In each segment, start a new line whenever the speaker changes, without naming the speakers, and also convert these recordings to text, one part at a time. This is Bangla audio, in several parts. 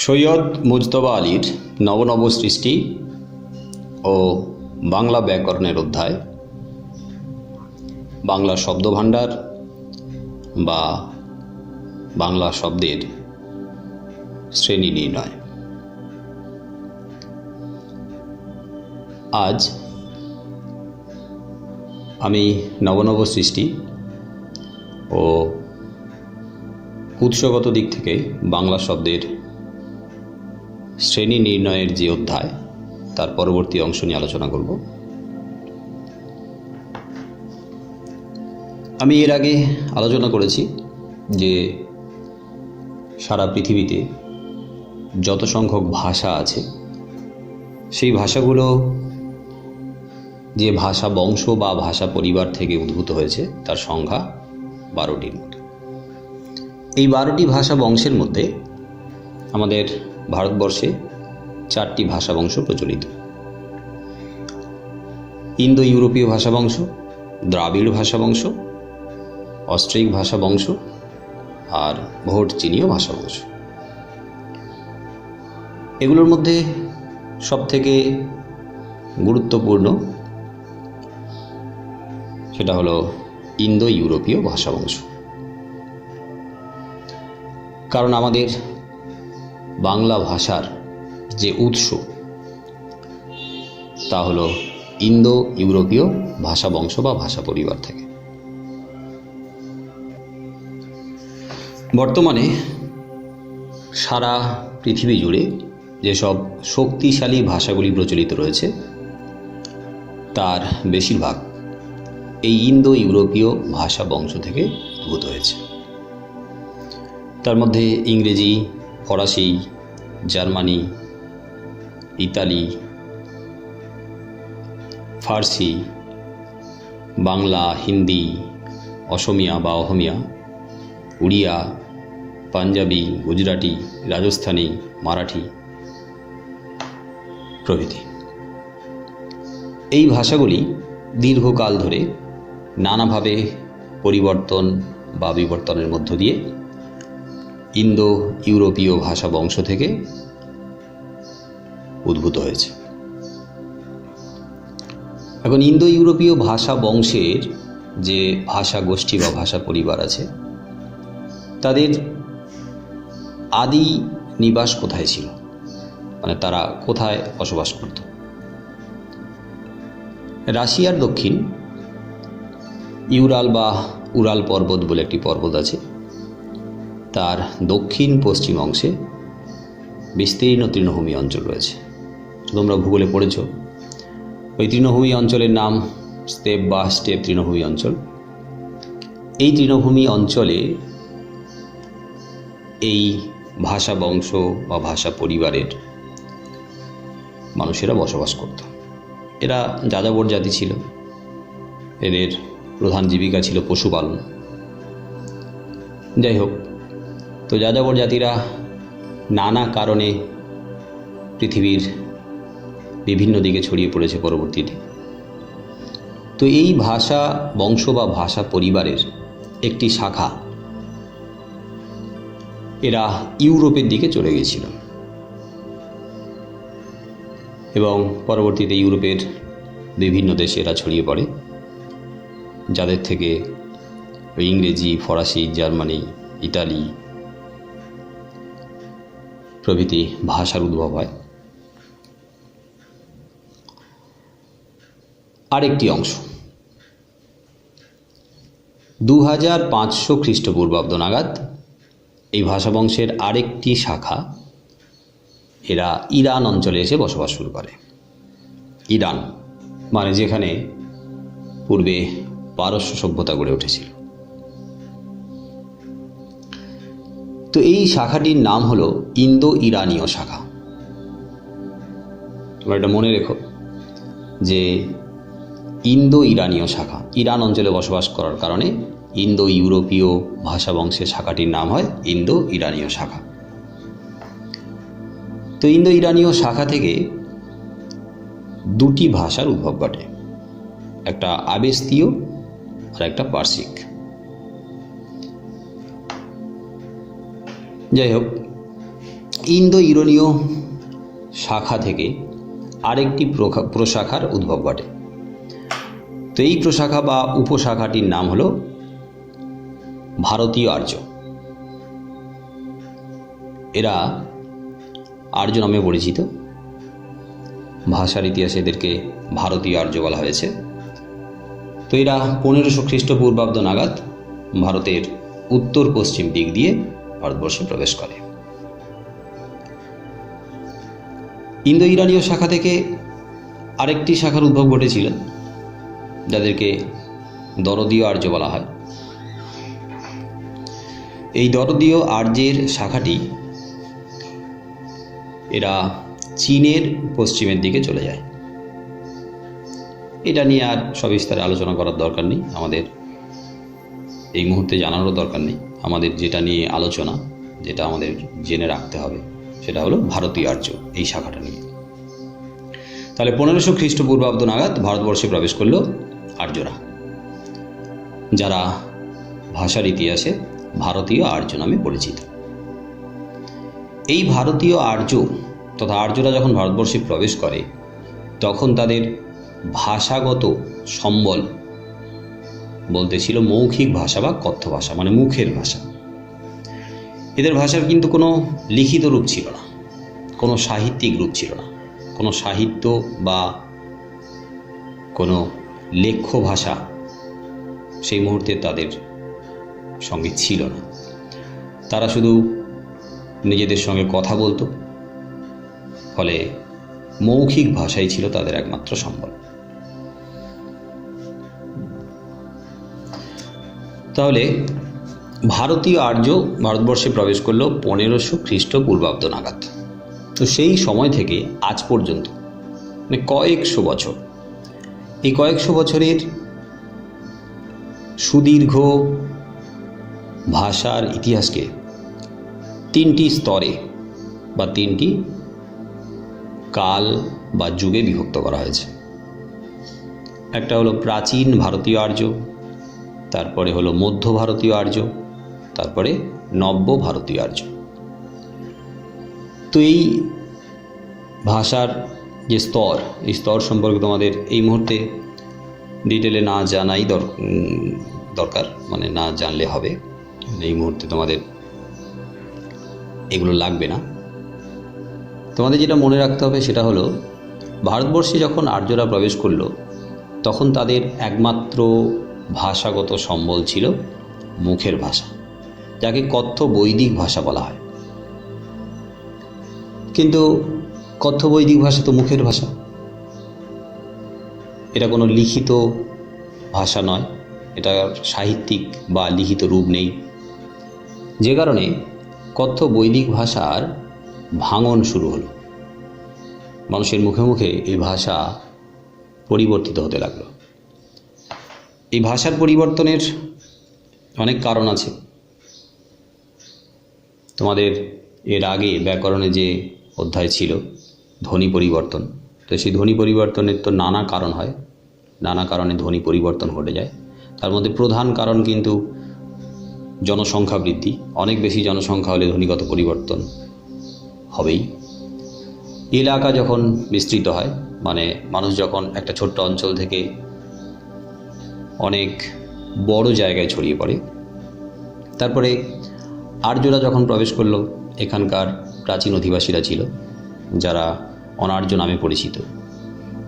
সৈয়দ মুজতবা আলীর নব নব সৃষ্টি ও বাংলা ব্যাকরণের অধ্যায়, বাংলা শব্দভাণ্ডার বা বাংলা শব্দের শ্রেণী নির্ণয়। আজ আমি নবনব সৃষ্টি ও উৎসগত দিক থেকে বাংলা শব্দের শ্রেণী নির্ণয়ের যে অধ্যায়, তার পরবর্তী অংশ নিয়ে আলোচনা করব। আমি এর আগে আলোচনা করেছি যে সারা পৃথিবীতে যত সংখ্যক ভাষা আছে, সেই ভাষাগুলো যে ভাষা বংশ বা ভাষা পরিবার থেকে উদ্ভূত হয়েছে তার সংখ্যা 12টির মতো। এই 12টি ভাষা বংশের মধ্যে আমাদের ভারতবর্ষে 4টি ভাষা বংশ প্রচলিত: ইন্দো ইউরোপীয় ভাষা বংশ, দ্রাবিড় ভাষা বংশ, অস্ট্রিক ভাষা বংশ আর ভোট চীনীয় ভাষা বংশ। এগুলোর মধ্যে সবথেকে গুরুত্বপূর্ণ সেটা হলো ইন্দো ইউরোপীয় ভাষা বংশ। কারণ আমাদের বাংলা ভাষার যে উৎস, তা হলো ইন্দো ইউরোপীয় ভাষা বংশ বা ভাষা পরিবার থেকে। বর্তমানে সারা পৃথিবী জুড়ে যেসব শক্তিশালী ভাষাগুলি প্রচলিত রয়েছে, তার বেশিরভাগ এই ইন্দো ইউরোপীয় ভাষা বংশ থেকে উদ্ভূত হয়েছে। তার মধ্যে ইংরেজি, ফরাসি, জার্মানি, ইতালি, ফার্সি, বাংলা, হিন্দি, অসমিয়া বা অহমিয়া, উড়িয়া, পাঞ্জাবি, গুজরাটি, রাজস্থানী, মারাঠি প্রভৃতি। এই ভাষাগুলি দীর্ঘকাল ধরে নানাভাবে পরিবর্তন বা বিবর্তনের মধ্য দিয়ে ইন্দো ইউরোপীয় ভাষা বংশ থেকে উদ্ভূত হয়েছে। এখন ইন্দো ইউরোপীয় ভাষা বংশের যে ভাষা গোষ্ঠী বা ভাষা পরিবার আছে, তাদের আদি নিবাস কোথায় ছিল, মানে তারা কোথায় বসবাস করত? রাশিয়ার দক্ষিণ ইউরাল বা উরাল পর্বত বলে একটি পর্বত আছে, তার দক্ষিণ পশ্চিম অংশে বিস্তীর্ণ তৃণভূমি অঞ্চল রয়েছে। তোমরা ভূগোলে পড়েছ, ওই তৃণভূমি অঞ্চলের নাম স্টেপ বা স্টেপ তৃণভূমি অঞ্চল। এই তৃণভূমি অঞ্চলে এই ভাষা বংশ বা ভাষা পরিবারের মানুষেরা বসবাস করত। এরা যাযাবর জাতি ছিল, এদের প্রধান জীবিকা ছিল পশুপালন। যাই হোক, তো যাযাবর জাতিরা নানা কারণে পৃথিবীর বিভিন্ন দিকে ছড়িয়ে পড়েছে পরবর্তীতে। তো এই ভাষা বংশ বা ভাষা পরিবারের একটি শাখা এরা ইউরোপের দিকে চলে গিয়েছিল এবং পরবর্তীতে ইউরোপের বিভিন্ন দেশে এরা ছড়িয়ে পড়ে, যাদের থেকে ইংরেজি, ফরাসি, জার্মানি, ইতালি প্রভৃতি ভাষার উদ্ভব হয়। আরেকটি অংশ 2500 খ্রিস্টপূর্বাব্দ নাগাদ এই ভাষা বংশের আরেকটি শাখা এরা ইরান অঞ্চলে এসে বসবাস শুরু করে। ইরান মানে যেখানে পূর্বে পারস্য সভ্যতা গড়ে উঠেছিল। তো এই শাখাটির নাম হলো ইন্দো ইরানীয় শাখা। তোমরা এটা মনে রেখো যে ইন্দো ইরানীয় শাখা ইরান অঞ্চলে বসবাস করার কারণে ইন্দো ইউরোপীয় ভাষা বংশের শাখাটির নাম হয় ইন্দো ইরানীয় শাখা। তো ইন্দো ইরানীয় শাখা থেকে দুটি ভাষার উদ্ভব ঘটে, একটা আবেস্তীয় আর একটা পার্সিক। যাই হোক, ইন্দো ইউরোনীয় শাখা থেকে আরেকটি প্রশাখার উদ্ভব ঘটে। তো এই প্রশাখা বা উপশাখাটির নাম হল ভারতীয় আর্য। এরা আর্য নামে পরিচিত। ভাষার ইতিহাসে এদেরকে ভারতীয় আর্য বলা হয়েছে। তো এরা 1500 খ্রিস্টপূর্বাব্দ নাগাদ ভারতের উত্তর পশ্চিম দিক দিয়ে ভারতবর্ষে প্রবেশ করে। ইন্দো ইরানীয় শাখা থেকে আরেকটি শাখার উদ্ভব ঘটেছিল, যাদেরকে দরদীয় আর্য বলা হয়। এই দরদীয় আর্যের শাখাটি এরা চীনের পশ্চিমের দিকে চলে যায়। এটা নিয়ে আর সবিস্তারে আলোচনা করার দরকার নেই, আমাদের এই মুহূর্তে জানারও দরকার নেই। আমাদের যেটা নিয়ে আলোচনা, যেটা আমাদের জেনে রাখতে হবে, সেটা হলো ভারতীয় আর্য এই শাখাটা নিয়ে। তাহলে 1500 খ্রিস্টপূর্বাব্দ নাগাদ ভারতবর্ষে প্রবেশ করল আর্যরা, যারা ভাষার ইতিহাসে ভারতীয় আর্য নামে পরিচিত। এই ভারতীয় আর্য তথা আর্যরা যখন ভারতবর্ষে প্রবেশ করে, তখন তাদের ভাষাগত সম্বল বলতে ছিল মৌখিক ভাষা বা কথ্য ভাষা, মানে মুখের ভাষা। এদের ভাষার কিন্তু কোনো লিখিত রূপ ছিল না, কোনো সাহিত্যিক রূপ ছিল না, কোনো সাহিত্য বা কোনো লেখ্য ভাষা সেই মুহূর্তে তাদের সঙ্গে ছিল না। তারা শুধু নিজেদের সঙ্গে কথা বলতো, ফলে মৌখিক ভাষাই ছিল তাদের একমাত্র সম্বল। তাহলে ভারতীয় আর্য ভারতবর্ষে প্রবেশ করল 1500 খ্রিস্টপূর্বাব্দ নাগাদ। তো সেই সময় থেকে আজ পর্যন্ত মানে কয়েকশো বছর, এই কয়েকশো বছরের সুদীর্ঘ ভাষার ইতিহাসকে তিনটি স্তরে বা তিনটি কাল বা যুগে বিভক্ত করা হয়েছে। একটা হলো প্রাচীন ভারতীয় আর্য, তারপরে হলো মধ্য ভারতীয় আর্য, তারপরে নব্য ভারতীয় আর্য। তো এই ভাষার যে স্তর, এই স্তর সম্পর্কে তোমাদের এই মুহূর্তে ডিটেলে না জানাই দরকার, মানে না জানলে হবে। এই মুহূর্তে তোমাদের এগুলো লাগবে না। তোমাদের যেটা মনে রাখতে হবে সেটা হলো, ভারতবর্ষে যখন আর্যরা প্রবেশ করলো, তখন তাদের একমাত্র ভাষাগত সম্বল ছিল মুখের ভাষা, যাকে কথ্য বৈদিক ভাষা বলা হয়। কিন্তু কথ্য বৈদিক ভাষা তো মুখের ভাষা, এটা কোনো লিখিত ভাষা নয়, এটা সাহিত্যিক বা লিখিত রূপ নেই। যে কারণে কথ্য বৈদিক ভাষার ভাঙন শুরু হলো। মানুষের মুখে মুখে এই ভাষা পরিবর্তিত হতে লাগলো। এই ভাষার পরিবর্তনের অনেক কারণ আছে। তোমাদের এর আগে ব্যাকরণে যে অধ্যায় ছিল ধ্বনি পরিবর্তন, তো সেই ধ্বনি পরিবর্তনের তো নানা কারণ হয়, নানা কারণে ধ্বনি পরিবর্তন ঘটে যায়। তার মধ্যে প্রধান কারণ কিন্তু জনসংখ্যা বৃদ্ধি। অনেক বেশি জনসংখ্যা হলে ধ্বনিগত পরিবর্তন হবেই। এলাকা যখন বিস্তৃত হয়, মানে মানুষ যখন একটা ছোট্ট অঞ্চল থেকে অনেক বড় জায়গায় ছড়িয়ে পড়ে, তারপরে আর্যরা যখন প্রবেশ করলো, এখানকার প্রাচীন অধিবাসীরা ছিল যারা অনার্য নামে পরিচিত।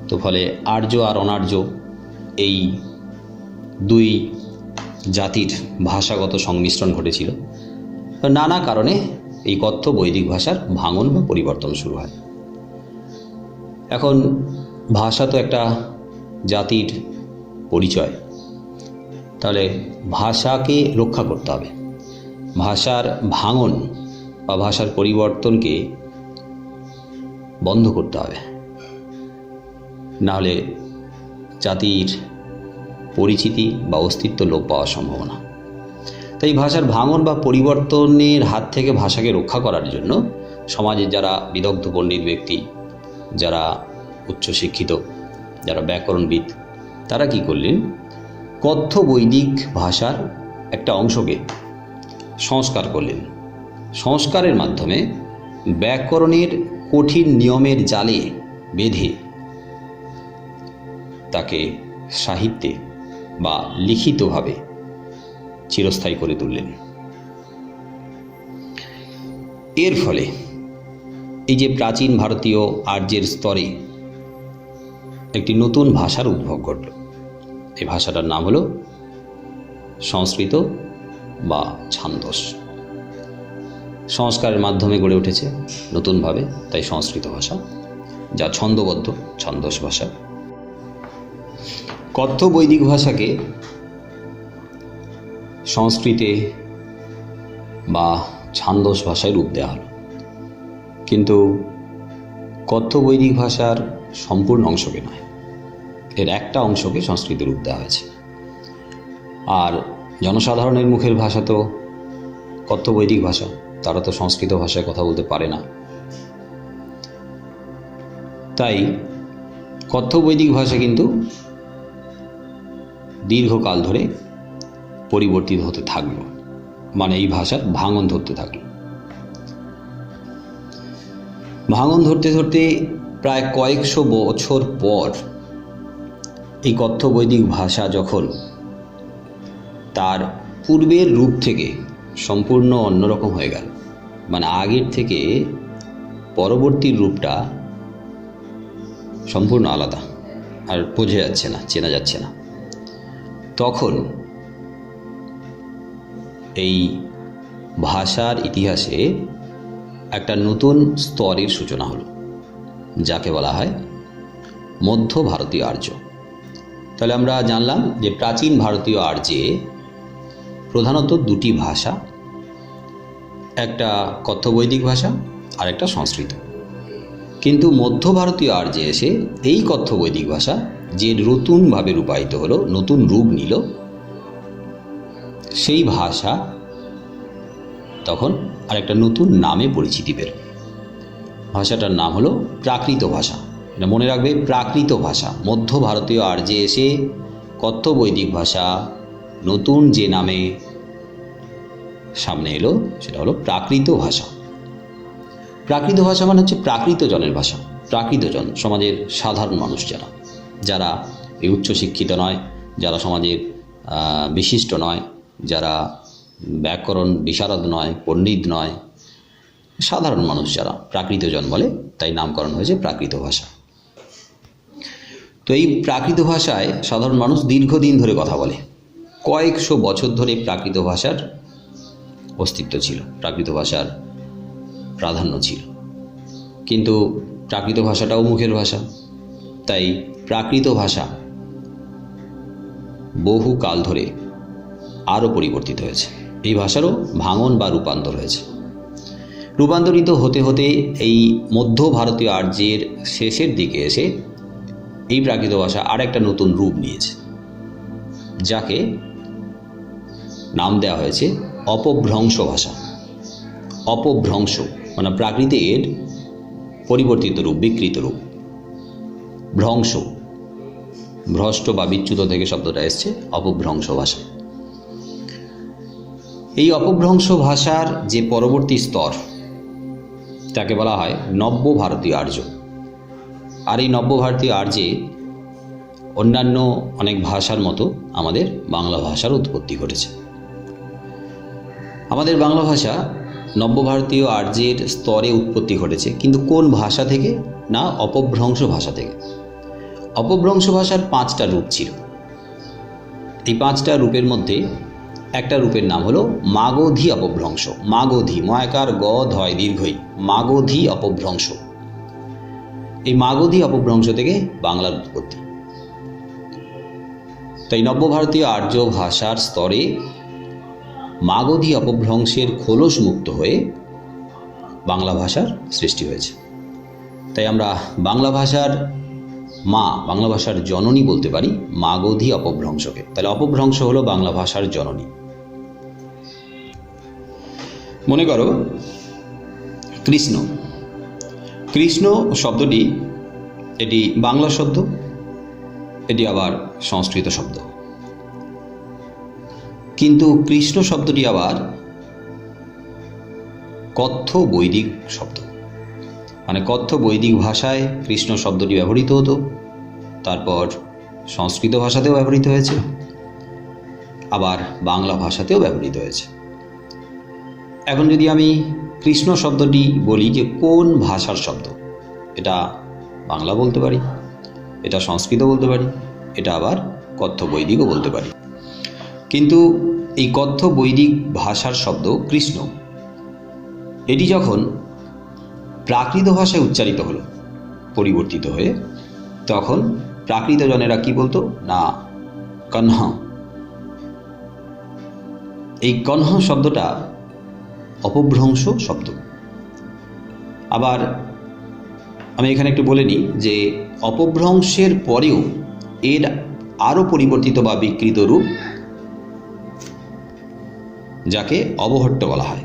তো ফলে আর্য আর অনার্য এই দুই জাতির ভাষাগত সংমিশ্রণ ঘটেছিল। নানা কারণে এই কথ্য বৈদিক ভাষার ভাঙন বা পরিবর্তন শুরু হয়। এখন ভাষা তো একটা জাতির পরিচয়, তাহলে ভাষাকে রক্ষা করতে হবে। ভাষার ভাঙন বা ভাষার পরিবর্তনকে বন্ধ করতে হবে, নাহলে জাতির পরিচিতি বা অস্তিত্ব লোপ পাওয়ার সম্ভাবনা। তাই ভাষার ভাঙন বা পরিবর্তনের হাত থেকে ভাষাকে রক্ষা করার জন্য সমাজের যারা বিদগ্ধ পণ্ডিত ব্যক্তি, যারা উচ্চশিক্ষিত, যারা ব্যাকরণবিদ, তারা কি করলেন, কথ্য বৈদিক ভাষার একটা অংশকে সংস্কার করলেন। সংস্কারের মাধ্যমে ব্যাকরণের কঠিন নিয়মের জালে বেঁধে তাকে সাহিত্যে বা লিখিতভাবে চিরস্থায়ী করে তুললেন। এর ফলে এই যে প্রাচীন ভারতীয় আর্যের স্তরে একটি নতুন ভাষার উদ্ভব ঘটল। এই ভাষাটার নাম হলো সংস্কৃত বা ছান্দস। সংস্কারের মাধ্যমে গড়ে উঠেছে নতুনভাবে, তাই সংস্কৃত ভাষা, যা ছন্দবদ্ধ, ছন্দস ভাষা। কথ্য বৈদিক ভাষাকে সংস্কৃতে বা ছান্দস ভাষায় রূপ দেওয়া হলো, কিন্তু কথ্য বৈদিক ভাষার সম্পূর্ণ অংশকে নয়, এর একটা অংশকে সংস্কৃতে রূপ দেওয়া হয়েছে। আর জনসাধারণের মুখের ভাষা তো কথ্য বৈদিক ভাষা, তারা তো সংস্কৃত ভাষায় কথা বলতে পারে না, তাই কথ্য বৈদিক ভাষা কিন্তু দীর্ঘকাল ধরে পরিবর্তিত হতে থাকলো, মানে এই ভাষার ভাঙন ধরতে থাকলো। ভাঙন ধরতে ধরতে প্রায় কয়েকশো বছর পর এই কথ্য বৈদিক ভাষা যখন তার পূর্বের রূপ থেকে সম্পূর্ণ অন্যরকম হয়ে গেল, মানে আগের থেকে পরবর্তী রূপটা সম্পূর্ণ আলাদা, আর বোঝা যাচ্ছে না, চেনা যাচ্ছে না, তখন এই ভাষার ইতিহাসে একটা নতুন স্তরের সূচনা হলো, যাকে বলা হয় মধ্য ভারতীয় আর্য। তাহলে আমরা জানলাম যে প্রাচীন ভারতীয় আর্যে প্রধানত দুটি ভাষা, একটা কথ্য বৈদিক ভাষা আর একটা সংস্কৃত। কিন্তু মধ্য ভারতীয় আর্যে এসে এই কথ্য বৈদিক ভাষা যে নতুনভাবে রূপায়িত হলো, নতুন রূপ নিল, সেই ভাষা তখন আরেকটা নতুন নামে পরিচিতি পেল। ভাষাটার নাম হলো প্রাকৃত ভাষা। এটা মনে রাখবে, প্রাকৃত ভাষা। মধ্য ভারতীয় আর্যে এসে কথ্য বৈদিক ভাষা নতুন যে নামে সামনে এলো সেটা হলো প্রাকৃত ভাষা। প্রাকৃত ভাষা মানে হচ্ছে প্রাকৃত জনের ভাষা। প্রাকৃত জন সমাজের সাধারণ মানুষ, যারা এই উচ্চশিক্ষিত নয়, যারা সমাজের বিশিষ্ট নয়, যারা ব্যাকরণ বিশারদ নয়, পণ্ডিত নয়, সাধারণ মানুষ যারা প্রাকৃত জন বলে, তাই নামকরণ হয়েছে প্রাকৃত ভাষা। তো এই প্রাকৃত ভাষায় সাধারণ মানুষ দীর্ঘদিন ধরে কথা বলে, কয়েকশো বছর ধরে প্রাকৃত ভাষার অস্তিত্ব ছিল, প্রাকৃত ভাষার প্রাধান্য ছিল। কিন্তু প্রাকৃত ভাষাটাও মুখের ভাষা, তাই প্রাকৃত ভাষা বহু কাল ধরে আরও পরিবর্তিত হয়েছে। এই ভাষারও ভাঙন বা রূপান্তর হয়েছে। রূপান্তরিত হতে হতে এই মধ্য ভারতীয় আর্যের শেষের দিকে এসে এই প্রাকৃত ভাষা আর একটা নতুন রূপ নিয়েছে, যাকে নাম দেওয়া হয়েছে অপভ্রংশ ভাষা। অপভ্রংশ মানে প্রাকৃতের পরিবর্তিত রূপ, বিকৃত রূপ। ভ্রংশ, ভ্রষ্ট বা বিচ্যুত থেকে শব্দটা এসছে, অপভ্রংশ ভাষা। এই অপভ্রংশ ভাষার যে পরবর্তী স্তর, তাকে বলা হয় নব্য ভারতীয় আর্য। আর এই নব্য ভারতীয় আর্যে অন্যান্য অনেক ভাষার মতো আমাদের বাংলা ভাষার উৎপত্তি ঘটেছে। আমাদের বাংলা ভাষা নব্য ভারতীয় আর্যের স্তরে উৎপত্তি ঘটেছে, কিন্তু কোন ভাষা থেকে? না, অপভ্রংশ ভাষা থেকে। অপভ্রংশ ভাষার 5টা রূপ ছিল। এই 5টা রূপের মধ্যে একটা রূপের নাম হলো মাগধী অপভ্রংশ। মাগধী, ময়াকার গ ধয় দীর্ঘই, মাগধী অপভ্রংশ। এই মাগধী অপভ্রংশ থেকে বাংলার উৎপত্তি। তাই নব্য ভারতীয় আর্য ভাষার স্তরে মাগধী অপভ্রংশের খোলস মুক্ত হয়ে বাংলা ভাষার সৃষ্টি হয়েছে। তাই আমরা বাংলা ভাষার মা, বাংলা ভাষার জননী বলতে পারি মাগধী অপভ্রংশকে। তাহলে অপভ্রংশ হলো বাংলা ভাষার জননী। মনে করো কৃষ্ণ। কৃষ্ণ শব্দটি, এটি বাংলা শব্দ, এটি আবার সংস্কৃত শব্দ। কিন্তু কৃষ্ণ শব্দটি আবার কথ্য বৈদিক শব্দ। মানে কথ্য বৈদিক ভাষায় কৃষ্ণ শব্দটি ব্যবহৃত হতো, তারপর সংস্কৃত ভাষাতেও ব্যবহৃত হয়েছে, আবার বাংলা ভাষাতেও ব্যবহৃত হয়েছে। এখন যদি আমি কৃষ্ণ শব্দটি বলি যে কোন ভাষার শব্দ, এটা বাংলা বলতে পারি, এটা সংস্কৃত বলতে পারি, এটা আবার কথ্য বৈদিকও বলতে পারি। কিন্তু এই কথ্য বৈদিক ভাষার শব্দ কৃষ্ণ, এটি যখন প্রাকৃত ভাষায় উচ্চারিত হলো পরিবর্তিত হয়ে, তখন প্রাকৃত জনেরা কি বলতো না কণ্হ। এই কণ্হ শব্দটা অপভ্রংশ শব্দ। আবার আমি এখানে একটু বলে নিই যে অপভ্রংশের পরেও এর আরও পরিবর্তিত বা বিকৃত রূপ, যাকে অবহট্ট বলা হয়।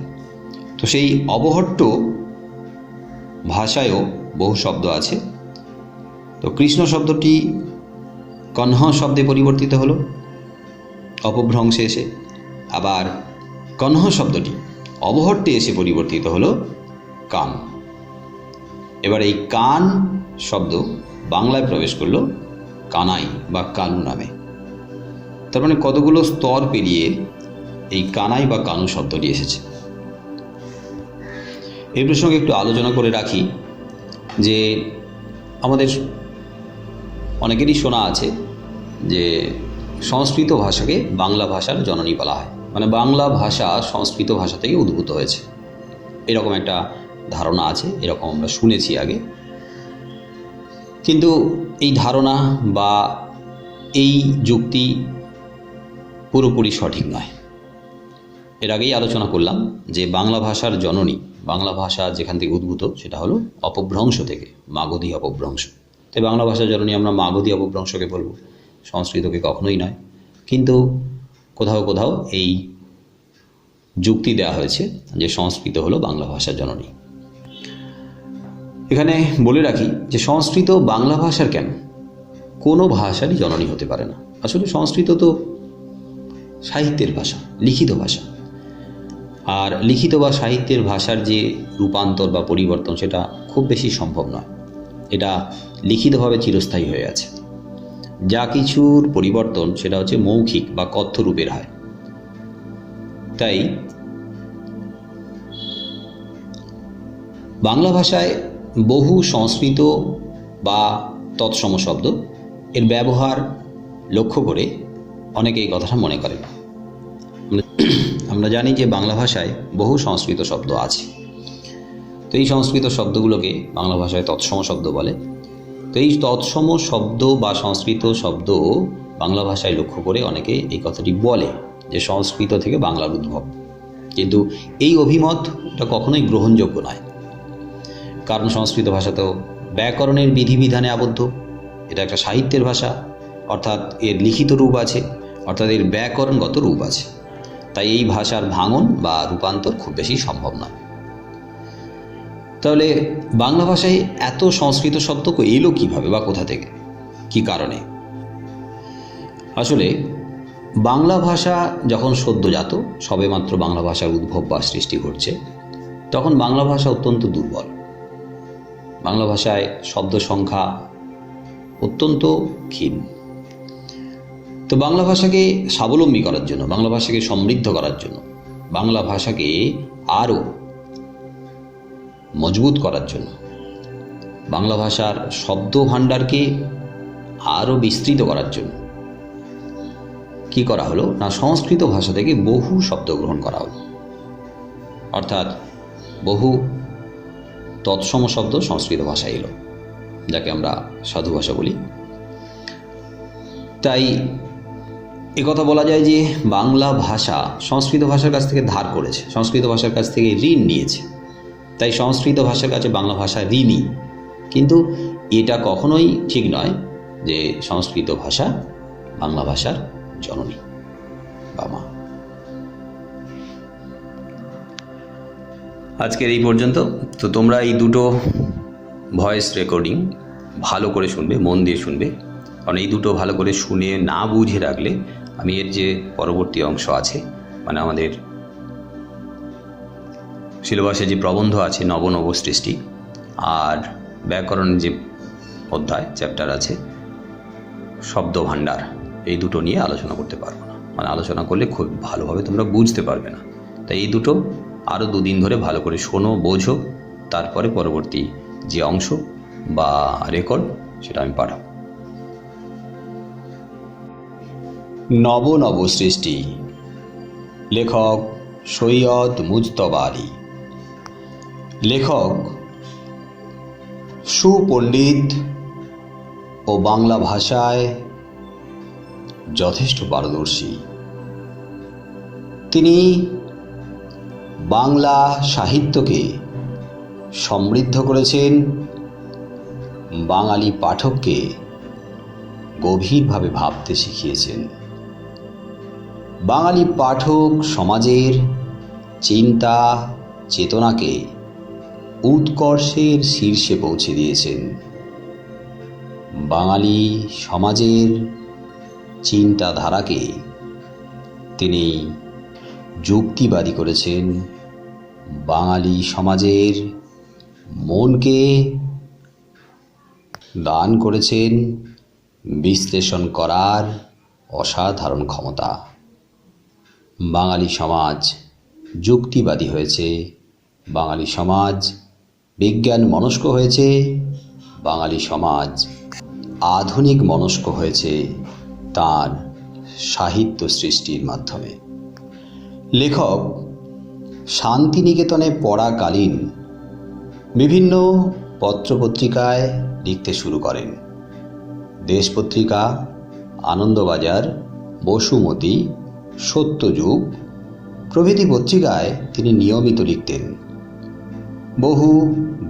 তো সেই অবহট্ট ভাষায়ও বহু শব্দ আছে। তো কৃষ্ণ শব্দটি কণ্হ শব্দে পরিবর্তিত হলো অপভ্রংশে এসে, আবার কণ্হ শব্দটি অবহট্টে এসে পরিবর্তিত হলো কান। এবার এই কান শব্দ বাংলায় প্রবেশ করলো কানাই বা কানু নামে। তার মানে কতগুলো স্তর পেরিয়ে এই কানাই বা কানু শব্দটি এসেছে। এই প্রসঙ্গে একটু আলোচনা করে রাখি যে আমাদের অনেকেরই শোনা আছে যে সংস্কৃত ভাষাকে বাংলা ভাষার জননী বলা হয়, মানে বাংলা ভাষা সংস্কৃত ভাষা থেকে উদ্ভূত হয়েছে, এরকম একটা ধারণা আছে, এরকম আমরা শুনেছি আগে। কিন্তু এই ধারণা বা এই যুক্তি পুরোপুরি সঠিক নয়। এর আগেই আলোচনা করলাম যে বাংলা ভাষার জননী, বাংলা ভাষা যেখান থেকে উদ্ভূত সেটা হলো অপভ্রংশ থেকে, মাগধী অপভ্রংশ। তাই বাংলা ভাষার জননী আমরা মাগধী অপভ্রংশকে বলবো, সংস্কৃতকে কখনোই নয়। কিন্তু কোথাও কোথাও এই যুক্তি দেওয়া হয়েছে যে সংস্কৃত হলো বাংলা ভাষার জননী। এখানে বলে রাখি যে সংস্কৃত বাংলা ভাষার কেন, কোনো ভাষারই জননী হতে পারে না। আসলে সংস্কৃত তো সাহিত্যের ভাষা, লিখিত ভাষা। আর লিখিত বা সাহিত্যের ভাষার যে রূপান্তর বা পরিবর্তন সেটা খুব বেশি সম্ভব নয়। এটা লিখিতভাবে চিরস্থায়ী হয়ে আছে। যা কিছুর পরিবর্তন সেটা হচ্ছে মৌখিক বা কথ্য রূপের হয়। তাই বাংলা ভাষায় বহু সংস্কৃত বা তৎসম শব্দ এর ব্যবহার লক্ষ্য করে অনেকে এই কথাটা মনে করেন। আমরা জানি যে বাংলা ভাষায় বহু সংস্কৃত শব্দ আছে। তো এই সংস্কৃত শব্দগুলোকে বাংলা ভাষায় তৎসম শব্দ বলে। তো এই তৎসম শব্দ বা সংস্কৃত শব্দ বাংলা ভাষায় লক্ষ্য করে অনেকে এই কথাটি বলে যে সংস্কৃত থেকে বাংলার উদ্ভব। কিন্তু এই অভিমতটা কখনোই গ্রহণযোগ্য নয়। কারণ সংস্কৃত ভাষা তো ব্যাকরণের বিধিবিধানে আবদ্ধ, এটা একটা সাহিত্যের ভাষা, অর্থাৎ এর লিখিত রূপ আছে, অর্থাৎ এর ব্যাকরণগত রূপ আছে। তাই এই ভাষার ভাঙন বা রূপান্তর খুব বেশি সম্ভব নয়। তাহলে বাংলা ভাষায় এত সংস্কৃত শব্দ এলো কীভাবে বা কোথা থেকে, কি কারণে? আসলে বাংলা ভাষা যখন সদ্যজাত, সবেমাত্র বাংলা ভাষার উদ্ভব বা সৃষ্টি ঘটছে, তখন বাংলা ভাষা অত্যন্ত দুর্বল। বাংলা ভাষায় শব্দ সংখ্যা অত্যন্ত ক্ষীণ। তো বাংলা ভাষাকে স্বাবলম্বী করার জন্য, বাংলা ভাষাকে সমৃদ্ধ করার জন্য, বাংলা ভাষাকে আরও মজবুত করার জন্য, বাংলা ভাষার শব্দ ভাণ্ডারকে আরও বিস্তৃত করার জন্য কি করা হলো না, সংস্কৃত ভাষা থেকে বহু শব্দ গ্রহণ করা হলো। অর্থাৎ বহু তৎসম শব্দ সংস্কৃত ভাষায় এলো, যাকে আমরা সাধু ভাষা বলি। তাই একথা বলা যায় যে বাংলা ভাষা সংস্কৃত ভাষার কাছ থেকে ধার করেছে, সংস্কৃত ভাষার কাছ থেকে ঋণ নিয়েছে। তাই সংস্কৃত ভাষার কাছে বাংলা ভাষা ঋণী। কিন্তু এটা কখনোই ঠিক নয় যে সংস্কৃত ভাষা বাংলা ভাষার জননী বা মা। আজকের এই পর্যন্ত। তো তোমরা এই দুটো ভয়েস রেকর্ডিং ভালো করে শুনবে, মন দিয়ে শুনবে, কারণ এই দুটো ভালো করে শুনে না বুঝে রাখলে আমি এর যে পরবর্তী অংশ আছে, মানে আমাদের সিলেবাসে যে প্রবন্ধ আছে নব নব সৃষ্টি, আর ব্যাকরণের যে অধ্যায় চ্যাপ্টার আছে শব্দ ভাণ্ডার, এই দুটো নিয়ে আলোচনা করতে পারবো না, মানে আলোচনা করলে খুব ভালোভাবে তোমরা বুঝতে পারবে না। তাই এই দুটো আরও 2 দিন ধরে ভালো করে শোনো, বোঝো, তারপরে পরবর্তী যে অংশ বা রেকর্ড সেটা আমি পাঠাবো। নব নব সৃষ্টি, লেখক সৈয়দ মুজতবা আলী। লেখক সুপণ্ডিত ও বাংলা ভাষায় যথেষ্ট পারদর্শী। তিনি বাংলা সাহিত্যকে সমৃদ্ধ করেছেন, বাঙালি পাঠককে গভীরভাবে ভাবতে শিখিয়েছেন। বাঙালি পাঠক সমাজের চিন্তা চেতনাকে উৎকর্ষের শীর্ষে পৌঁছে দিয়েছেন। বাঙালি সমাজের চিন্তাধারাকে তিনি যুক্তিবাদী করেছেন। বাঙালি সমাজের মনকে দান করেছেন বিশ্লেষণ করার অসাধারণ ক্ষমতা। বাঙালি সমাজ যুক্তিবাদী হয়েছে, বাঙালি সমাজ বিজ্ঞান মনস্ক হয়েছে, বাঙালি সমাজ আধুনিক মনস্ক হয়েছে তার সাহিত্য সৃষ্টির মাধ্যমে। লেখক শান্তিনিকেতনে পড়াকালীন বিভিন্ন পত্রপত্রিকায় লিখতে শুরু করেন। দেশ পত্রিকা, আনন্দবাজার, বসুমতী, সত্যযুগ প্রভৃতি পত্রিকায় তিনি নিয়মিত লিখতেন। বহু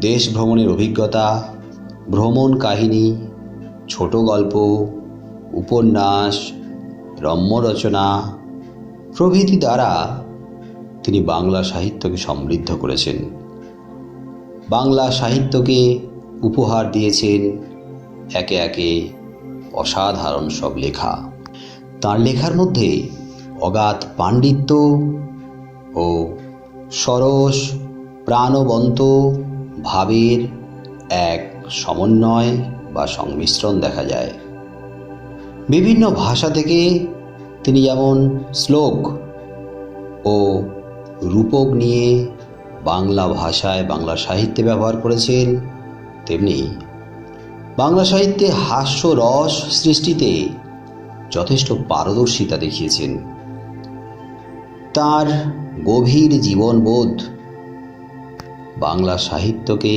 দেশ ভ্রমণের অভিজ্ঞতা, ভ্রমণ কাহিনী, ছোট গল্প, উপন্যাস, রম্য রচনা প্রভৃতি দ্বারা তিনি বাংলা সাহিত্যকে সমৃদ্ধ করেছেন। বাংলা সাহিত্যকে উপহার দিয়েছেন একে একে অসাধারণ সব লেখা। তার লেখার মধ্যে অগাধ পাণ্ডিত্য ও সরস প্রাণবন্ত ভাবের এক সমন্বয় বা সংমিশ্রণ দেখা যায়। বিভিন্ন ভাষা থেকে তিনি যেমন শ্লোক ও রূপক নিয়ে বাংলা ভাষায় বাংলা সাহিত্যে ব্যবহার করেছেন, তেমনি বাংলা সাহিত্যে হাস্য রস সৃষ্টিতে যথেষ্ট পারদর্শিতা দেখিয়েছেন। তার গভীর জীবনবোধ বাংলা সাহিত্যকে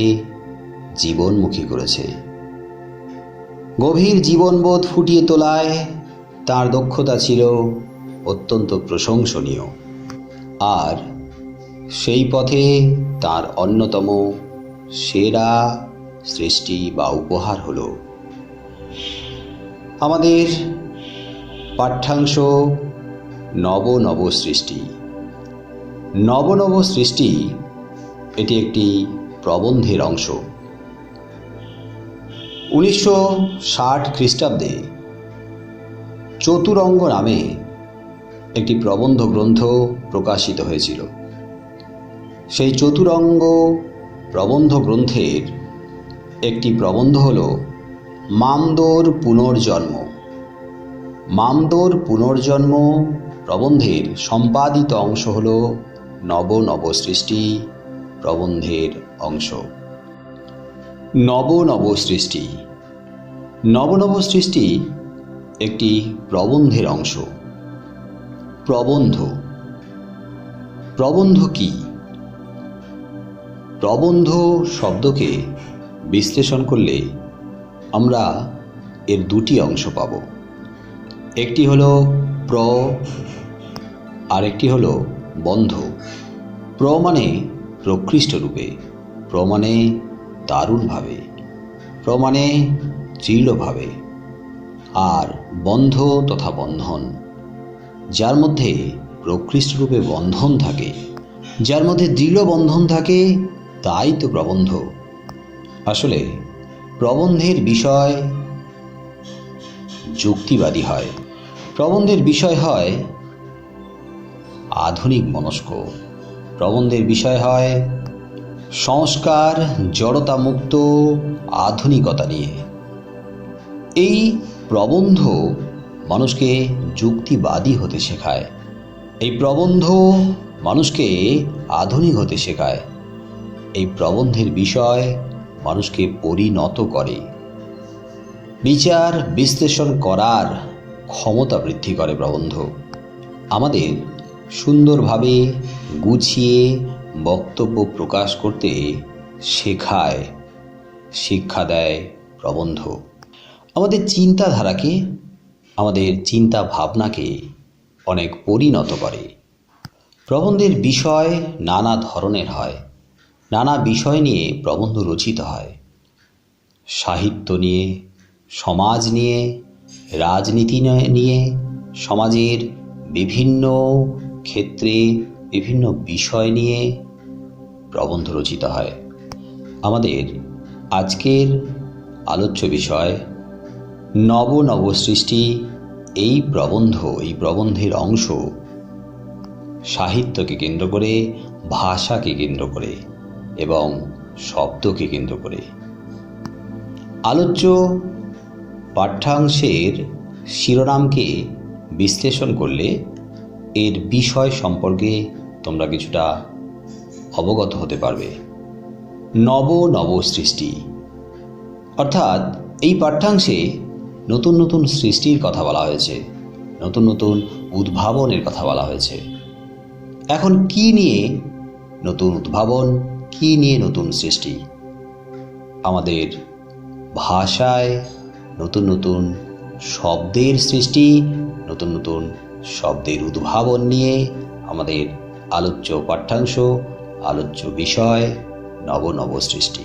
জীবনমুখী করেছে। গভীর জীবনবোধ ফুটিয়ে তোলায় তার দক্ষতা ছিল অত্যন্ত প্রশংসনীয়। আর সেই পথে তার অন্যতম সেরা সৃষ্টি বা উপহার হলো আমাদের পাঠ্যাংশ নব নব সৃষ্টি। নব নব সৃষ্টি এটি একটি প্রবন্ধের অংশ। 1960 খ্রিস্টাব্দে চতুরঙ্গ নামে একটি প্রবন্ধ গ্রন্থ প্রকাশিত হয়েছিল। সেই চতুরঙ্গ প্রবন্ধ গ্রন্থের একটি প্রবন্ধ হল মামদোর পুনর্জন্ম। মামদোর পুনর্জন্ম প্রবন্ধের সম্পাদিত অংশ হল নব নব সৃষ্টি প্রবন্ধের অংশ। নব নব সৃষ্টি। নব নব সৃষ্টি একটি প্রবন্ধের অংশ। প্রবন্ধ। প্রবন্ধ কি? প্রবন্ধ শব্দকে বিশ্লেষণ করলে আমরা এর দুটি অংশ পাব। একটি হলো প্র, আর একটি হলো বন্ধ। প্র মানে প্রকৃষ্ট রূপে, প্র মানে দারুণভাবে, প্র মানে দৃঢ়ভাবে, আর বন্ধ তথা বন্ধন, যার মধ্যে প্রকৃষ্ট রূপে বন্ধন থাকে, যার মধ্যে দৃঢ় বন্ধন থাকে, তাই তো প্রবন্ধ। আসলে প্রবন্ধের বিষয় যুক্তিবাদী হয়, প্রবন্ধের বিষয় হয় আধুনিক মনস্ক, প্রবন্ধের বিষয় হয় সংস্কার জড়তামুক্ত আধুনিকতা নিয়ে। এই প্রবন্ধ মানুষকে যুক্তিবাদী হতে শেখায়। এই প্রবন্ধ মানুষকে আধুনিক হতে শেখায়। এই প্রবন্ধের বিষয় মানুষকে পরিণত করে, বিচার বিশ্লেষণ করার ক্ষমতা বৃদ্ধি করে। প্রবন্ধ আমাদের সুন্দরভাবে গুছিয়ে বক্তব্য প্রকাশ করতে শেখায়, শিক্ষা দেয় প্রবন্ধ। আমাদের চিন্তাধারাকে, আমাদের চিন্তা ভাবনাকে অনেক পরিণত করে। প্রবন্ধের বিষয় নানা ধরনের হয়, নানা বিষয় নিয়ে প্রবন্ধ রচিত হয়। সাহিত্য নিয়ে, সমাজ নিয়ে, রাজনীতি নিয়ে, সমাজের বিভিন্ন ক্ষেত্রে বিভিন্ন বিষয় নিয়ে প্রবন্ধ রচিত হয়। আমাদের আজকের আলোচ্য বিষয় নব নব সৃষ্টি। এই প্রবন্ধের অংশ সাহিত্যকে কেন্দ্র করে, ভাষাকে কেন্দ্র করে এবং শব্দকে কেন্দ্র করে। আলোচ্য পাঠ্যাংশের শিরোনামকে বিশ্লেষণ করলে এর বিষয় সম্পর্কে তোমরা কিছুটা অবগত হতে পারবে। নব নব সৃষ্টি অর্থাৎ এই পাঠ্যাংশে নতুন নতুন সৃষ্টির কথা বলা হয়েছে, নতুন নতুন উদ্ভাবনের কথা বলা হয়েছে। এখন কি নিয়ে নতুন উদ্ভাবন, কি নিয়ে নতুন সৃষ্টি? আমাদের ভাষায় নতুন নতুন শব্দের সৃষ্টি, নতুন নতুন শব্দের উদ্ভাবন নিয়ে আমাদের আলোচ্য পাঠ্যাংশ, আলোচ্য বিষয় নব নব সৃষ্টি।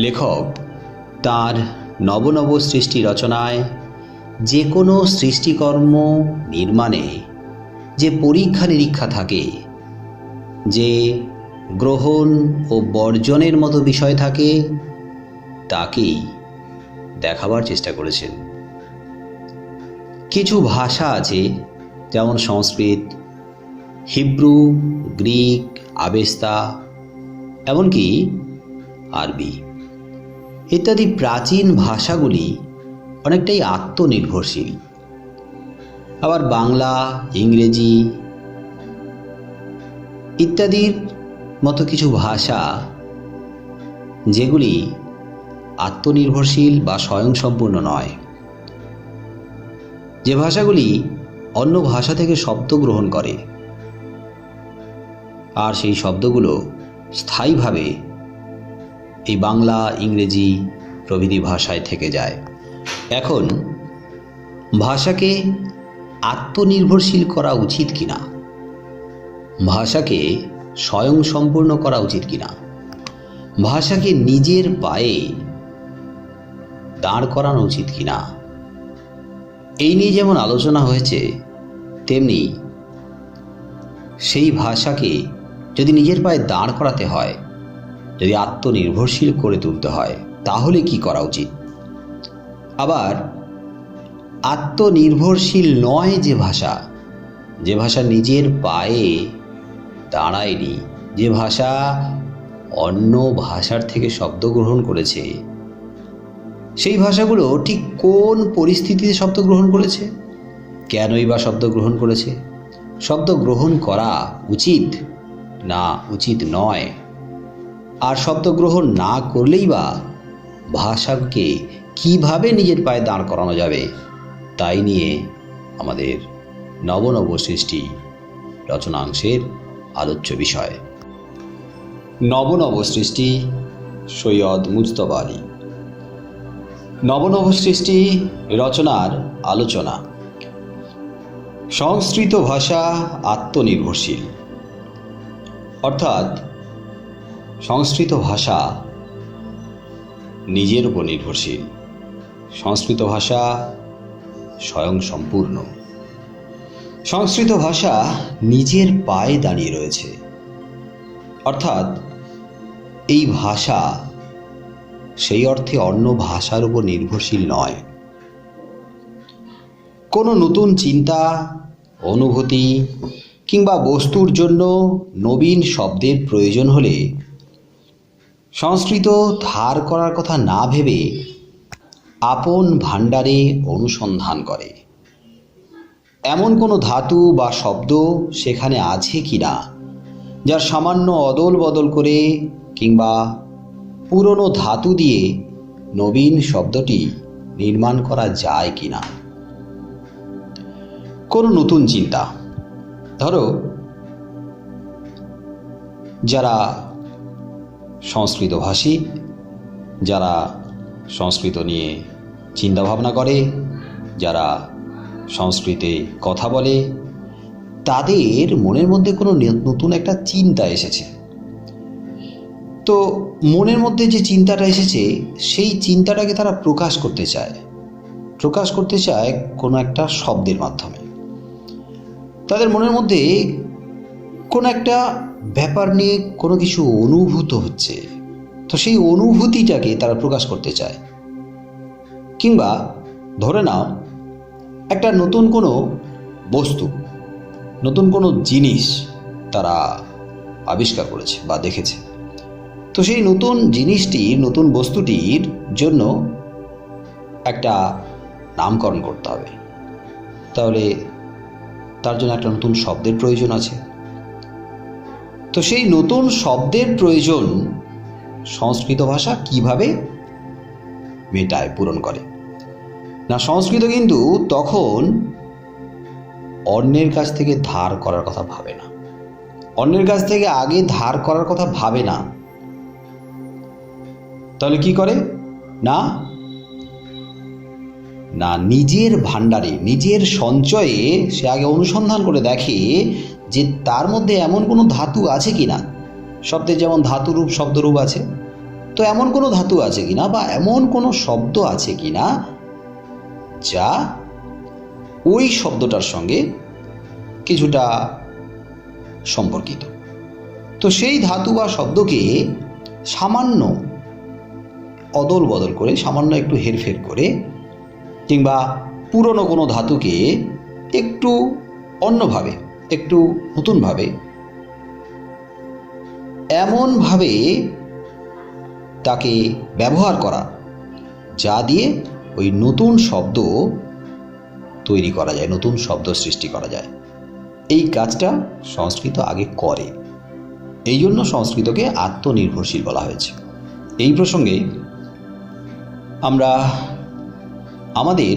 লেখক তার নব নব সৃষ্টি রচনায় যে কোনো সৃষ্টিকর্ম নির্মাণে যে পরীক্ষা নিরীক্ষা থাকে, যে গ্রহণ ও বর্জনের মতো বিষয় থাকে, তাকেই দেখাবার চেষ্টা করেছেন। কিছু ভাষা আছে যেমন সংস্কৃত, হিব্রু, গ্রিক, আবেস্তা, এমনকি আরবি ইত্যাদি প্রাচীন ভাষাগুলি অনেকটাই আত্মনির্ভরশীল। আবার বাংলা, ইংরেজি ইত্যাদির মতো কিছু ভাষা যেগুলি আত্মনির্ভরশীল বা স্বয়ংসম্পূর্ণ নয়, যে ভাষাগুলি অন্য ভাষা থেকে শব্দ গ্রহণ করে আর সেই শব্দগুলো স্থায়ীভাবে এই বাংলা, ইংরেজি প্রভৃতি ভাষায় থেকে যায়। এখন ভাষাকে আত্মনির্ভরশীল করা উচিত কিনা, ভাষাকে স্বয়ংসম্পূর্ণ করা উচিত কিনা, ভাষাকে নিজের পায়ে দাঁড় করানো উচিত কিনা, এই নিয়ে যেমন আলোচনা হয়েছে, তেমনি সেই ভাষাকে যদি নিজের পায়ে দাঁড় করাতে হয়, যদি আত্মনির্ভরশীল করে তুলতে হয়, তাহলে কি করা উচিত? আবার আত্মনির্ভরশীল নয় যে ভাষা নিজের পায়ে দাঁড়ায়নি, যে ভাষা অন্য ভাষার থেকে শব্দ গ্রহণ করেছে, সেই ভাষাগুলো ঠিক কোন পরিস্থিতিতে শব্দ গ্রহণ করেছে, কেনই বা শব্দ গ্রহণ করেছে, শব্দ গ্রহণ করা উচিত না উচিত নয়, আর শব্দ গ্রহণ না করলেই বা ভাষাকে কিভাবে নিজের পায়ে দাঁড় করানো যাবে, তাই নিয়ে আমাদের নব নব সৃষ্টি রচনাংশের আলোচ্য বিষয়। নব নব সৃষ্টি, সৈয়দ মুজতবা আলী। নব নব সৃষ্টি রচনার আলোচনা। সংস্কৃত ভাষা আত্মনির্ভরশীল, অর্থাৎ সংস্কৃত ভাষা নিজের উপর নির্ভরশীল, সংস্কৃত ভাষা স্বয়ংসম্পূর্ণ, সংস্কৃত ভাষা নিজের পায়ে দাঁড়িয়ে রয়েছে। অর্থাৎ এই ভাষা সেই অর্থে অন্য ভাষার উপর নির্ভরশীল নয়। কোনো নতুন চিন্তা, অনুভূতি কিংবা বস্তুর জন্য নবীন শব্দের প্রয়োজন হলে সংস্কৃত ধার করার কথা না ভেবে আপন ভাণ্ডারে অনুসন্ধান করে এমন কোনো ধাতু বা শব্দ সেখানে আছে কি না, যার সামান্য অদল বদল করে কিংবা পুরনো ধাতু দিয়ে নবীন শব্দটি নির্মাণ করা যায় কি না। কোনো নতুন চিন্তা, ধরো যারা সংস্কৃতভাষী, যারা সংস্কৃত নিয়ে চিন্তাভাবনা করে, যারা সংস্কৃতে কথা বলে, তাদের মনের মধ্যে কোনো নতুন একটা চিন্তা এসেছে। তো মনের মধ্যে যে চিন্তাটা এসেছে সেই চিন্তাটাকে তারা প্রকাশ করতে চায় কোনো একটা শব্দের মাধ্যমে। তাদের মনের মধ্যে কোনো একটা ব্যাপার নিয়ে কোনো কিছু অনুভূত হচ্ছে, তো সেই অনুভূতিটাকে তারা প্রকাশ করতে চায়। কিংবা ধরে নাও একটা নতুন কোনো বস্তু, নতুন কোনো জিনিস তারা আবিষ্কার করেছে বা দেখেছে, তো সেই নতুন জিনিসটির, নতুন বস্তুটির জন্য একটা নামকরণ করতে হবে। তাহলে তার জন্য একটা নতুন শব্দের প্রয়োজন আছে। তো সেই নতুন শব্দের প্রয়োজন সংস্কৃত ভাষা কিভাবে মেটায়, পূরণ করে না? সংস্কৃত কিন্তু তখন অন্যের কাছ থেকে ধার করার কথা ভাবে না, অন্যের কাছ থেকে আগে ধার করার কথা ভাবে না। তাহলে কি করে না, নিজের ভাণ্ডারে, নিজের সঞ্চয়ে সে আগে অনুসন্ধান করে দেখে যে তার মধ্যে এমন কোনো ধাতু আছে কিনা। শব্দের যেমন ধাতুরূপ শব্দরূপ আছে, তো এমন কোনো ধাতু আছে কিনা বা এমন কোনো শব্দ আছে কিনা যা ওই শব্দটার সঙ্গে কিছুটা সম্পর্কিত। তো সেই ধাতু বা শব্দকে সামান্য অদল বদল করে, সামান্য একটু হেরফের করে, কিংবা পুরনো কোনো ধাতুকে একটু অন্যভাবে, একটু নতুনভাবে, এমনভাবে তাকে ব্যবহার করা যা দিয়ে ওই নতুন শব্দ তৈরি করা যায়, নতুন শব্দ সৃষ্টি করা যায়। এই কাজটা সংস্কৃত আগে করে, এই জন্য সংস্কৃতকে আত্মনির্ভরশীল বলা হয়েছে। এই প্রসঙ্গে আমরা আমাদের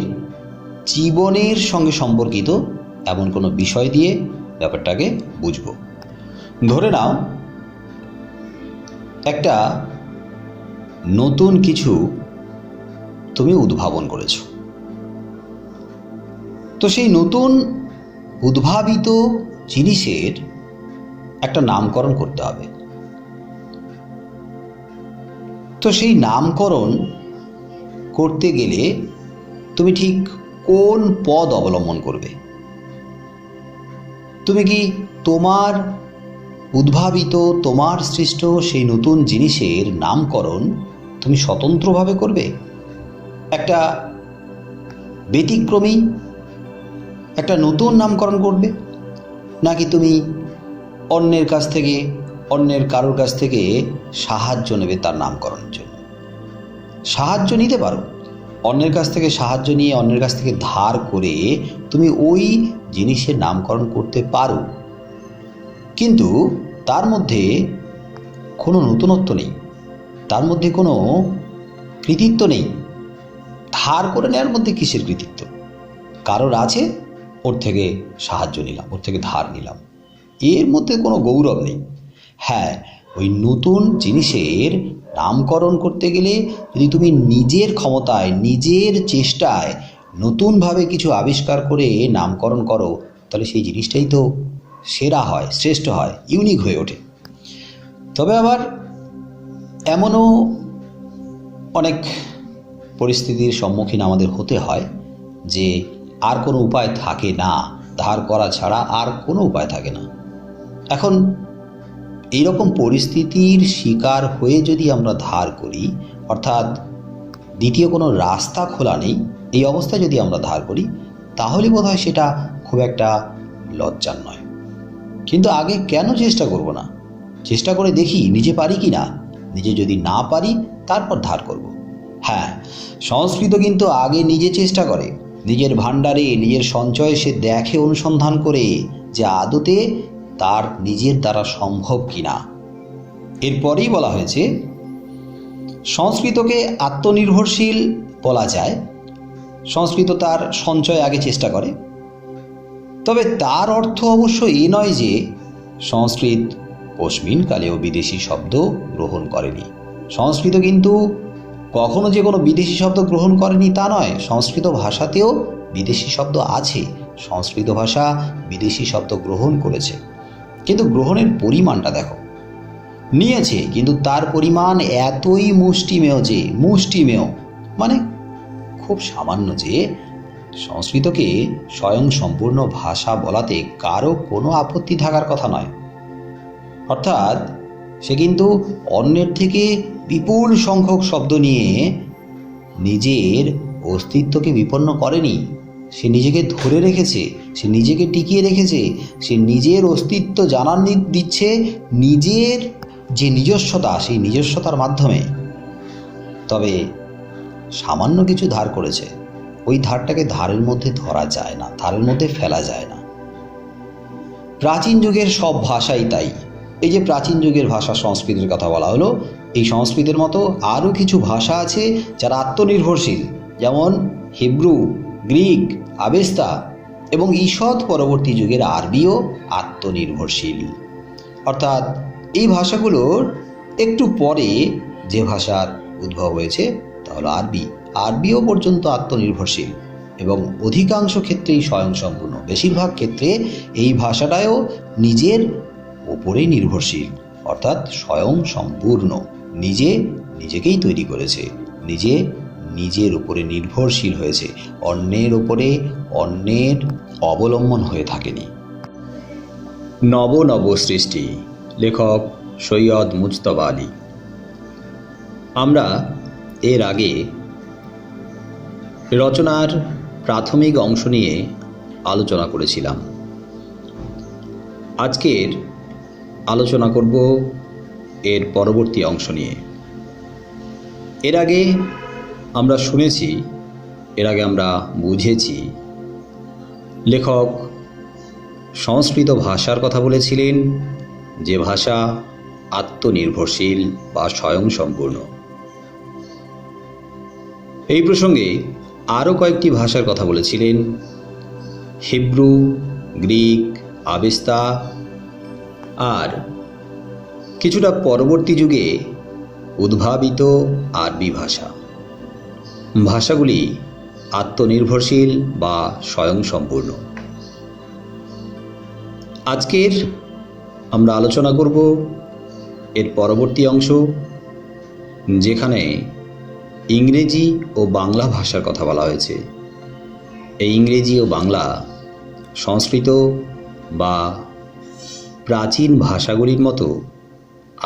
জীবনের সঙ্গে সম্পর্কিত এমন কোনো বিষয় দিয়ে ব্যাপারটাকে বুঝব। ধরে নাও একটা নতুন কিছু তুমি উদ্ভাবন করেছো, তো সেই নতুন উদ্ভাবিত জিনিসের একটা নামকরণ করতে হবে। তো সেই নামকরণ করতে গেলে তুমি ঠিক কোন পদ অবলম্বন করবে? তুমি কি তোমার উদ্ভাবিত, তোমার সৃষ্ট সেই নতুন জিনিসের নামকরণ তুমি স্বতন্ত্রভাবে করবে, একটা ব্যতিক্রমী একটা নতুন নামকরণ করবে, নাকি তুমি অন্যের কাছ থেকে, অন্যের কারোর কাছ থেকে সাহায্য নেবে তার নামকরণের জন্য? সাহায্য নিতে পারো, অন্যের কাছ থেকে সাহায্য নিয়ে, অন্যের কাছ থেকে ধার করে তুমি ওই জিনিসের নামকরণ করতে পারো, কিন্তু তার মধ্যে কোনো নতুনত্ব নেই, তার মধ্যে কোনো কৃতিত্ব নেই। ধার করে নেওয়ার মধ্যে কিসের কৃতিত্ব? কারোর আছে, ওর থেকে সাহায্য নিলাম, ওর থেকে ধার নিলাম, এর মধ্যে কোনো গৌরব নেই। হ্যাঁ, ওই নতুন জিনিসের নামকরণ করতে গেলে যদি তুমি নিজের ক্ষমতায়, নিজের চেষ্টায় নতুনভাবে কিছু আবিষ্কার করে নামকরণ করো, তাহলে সেই জিনিসটাই তো সেরা হয়, শ্রেষ্ঠ হয়, ইউনিক হয়ে ওঠে। তবে আবার এমনও অনেক পরিস্থিতির সম্মুখীন আমাদের হতে হয় যে আর কোনো উপায় থাকে না, ধার করা ছাড়া আর কোনো উপায় থাকে না। এখন এইরকম পরিস্থিতির শিকার হয়ে যদি আমরা ধার করি, অর্থাৎ দ্বিতীয় কোনো রাস্তা খোলা নেই, এই অবস্থায় যদি আমরা ধার করি, তাহলে বোধহয় সেটা খুব একটা লজ্জার নয়। কিন্তু আগে কেন চেষ্টা করব না? চেষ্টা করে দেখি নিজে পারি কি না, নিজে যদি না পারি তারপর ধার করব। হ্যাঁ, সংস্কৃত কিন্তু আগে নিজে চেষ্টা করে, নিজের ভাণ্ডারে নিজের সঞ্চয়ে সে দেখে, অনুসন্ধান করে যে আদতে তার নিজের দ্বারা সম্ভব কিনা। এরপরেই বলা হয়েছে সংস্কৃতকে আত্মনির্ভরশীল বলা যায়। সংস্কৃত তার সঞ্চয় আগে চেষ্টা করে, তবে তার অর্থ অবশ্য এ নয় যে সংস্কৃত পশ্চিম কালেও বিদেশি শব্দ গ্রহণ করেনি। সংস্কৃত কিন্তু কখনো যে কোনো বিদেশি শব্দ গ্রহণ করেনি তা নয়। সংস্কৃত ভাষাতেও বিদেশি শব্দ আছে, সংস্কৃত ভাষা বিদেশি শব্দ গ্রহণ করেছে, কিন্তু গ্রহণের পরিমাণটা দেখো, নিয়েছে কিন্তু তার পরিমাণ এতই মুষ্টিমেয় মানে খুব সামান্য যে সংস্কৃতকে স্বয়ং সম্পূর্ণ ভাষা বলাতে কারো কোনো আপত্তি থাকার কথা নয়। অর্থাৎ সে কিন্তু অন্যের থেকে বিপুল সংখ্যক শব্দ নিয়ে নিজের অস্তিত্বকে বিপন্ন করেনি। সে নিজেকে ধরে রেখেছে, সে নিজেকে টিকিয়ে রেখেছে, সে নিজের অস্তিত্ব জানান দিচ্ছে নিজের যে নিজস্বতা, সেই নিজস্বতার মাধ্যমে। তবে সামান্য কিছু ধার করেছে, ওই ধারটাকে ধারের মধ্যে ধরা যায় না, ধারের মধ্যে ফেলা যায় না। প্রাচীন যুগের সব ভাষাই তাই। এই যে প্রাচীন যুগের ভাষা সংস্কৃতের কথা বলা হলো, এই সংস্কৃতের মতো আরও কিছু ভাষা আছে যারা আত্মনির্ভরশীল, যেমন হিব্রু, গ্রিক, আবেস্তা এবং ঈষৎ পরবর্তী যুগের আরবিও আত্মনির্ভরশীল। অর্থাৎ এই ভাষাগুলোর একটু পরে যে ভাষার উদ্ভব হয়েছে তা হলো আরবিও পর্যন্ত আত্মনির্ভরশীল এবং অধিকাংশ ক্ষেত্রেই স্বয়ংসম্পূর্ণ। বেশিরভাগ ক্ষেত্রে এই ভাষাটাও নিজের ওপরেই নির্ভরশীল, অর্থাৎ স্বয়ং সম্পূর্ণ, নিজেকেই তৈরি করেছে, নিজের উপরে নির্ভরশীল হয়েছে, অন্যের অবলম্বন হয়ে থাকেনি। নব সৃষ্টি, লেখক সৈয়দ মুজতবা আলী। আমরা এর আগে রচনার প্রাথমিক অংশ নিয়ে আলোচনা করেছিলাম। আজকের আলোচনা করব এর পরবর্তী অংশ নিয়ে। এর আগে আমরা শুনেছি, এর আগে আমরা বুঝেছি, লেখক সংস্কৃত ভাষার কথা বলেছিলেন, যে ভাষা আত্মনির্ভরশীল বা স্বয়ংসম্পূর্ণ। এই প্রসঙ্গে আরও কয়েকটি ভাষার কথা বলেছিলেন, হিব্রু, গ্রিক, আবেস্তা আর কিছুটা পরবর্তী যুগে উদ্ভাবিত আরবি ভাষাগুলি আত্মনির্ভরশীল বা স্বয়ংসম্পূর্ণ। আজকের আমরা আলোচনা করব এর পরবর্তী অংশ, যেখানে ইংরেজি ও বাংলা ভাষার কথা বলা হয়েছে। এই ইংরেজি ও বাংলা সংস্কৃত বা প্রাচীন ভাষাগুলির মতো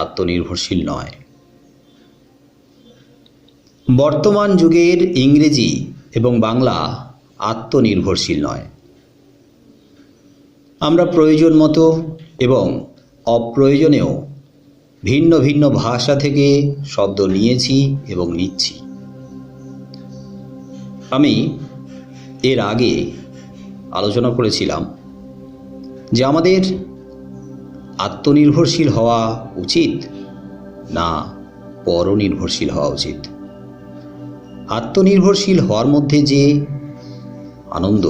আত্মনির্ভরশীল নয়। বর্তমান যুগের ইংরেজি এবং বাংলা আত্মনির্ভরশীল নয়। আমরা প্রয়োজন মতো এবং অপ্রয়োজনেও ভিন্ন ভিন্ন ভাষা থেকে শব্দ নিয়েছি এবং নিচ্ছি। আমি এর আগে আলোচনা করেছিলাম যে আমাদের আত্মনির্ভরশীল হওয়া উচিত না পরনির্ভরশীল হওয়া উচিত। আত্মনির্ভরশীল হওয়ার মধ্যে যে আনন্দ,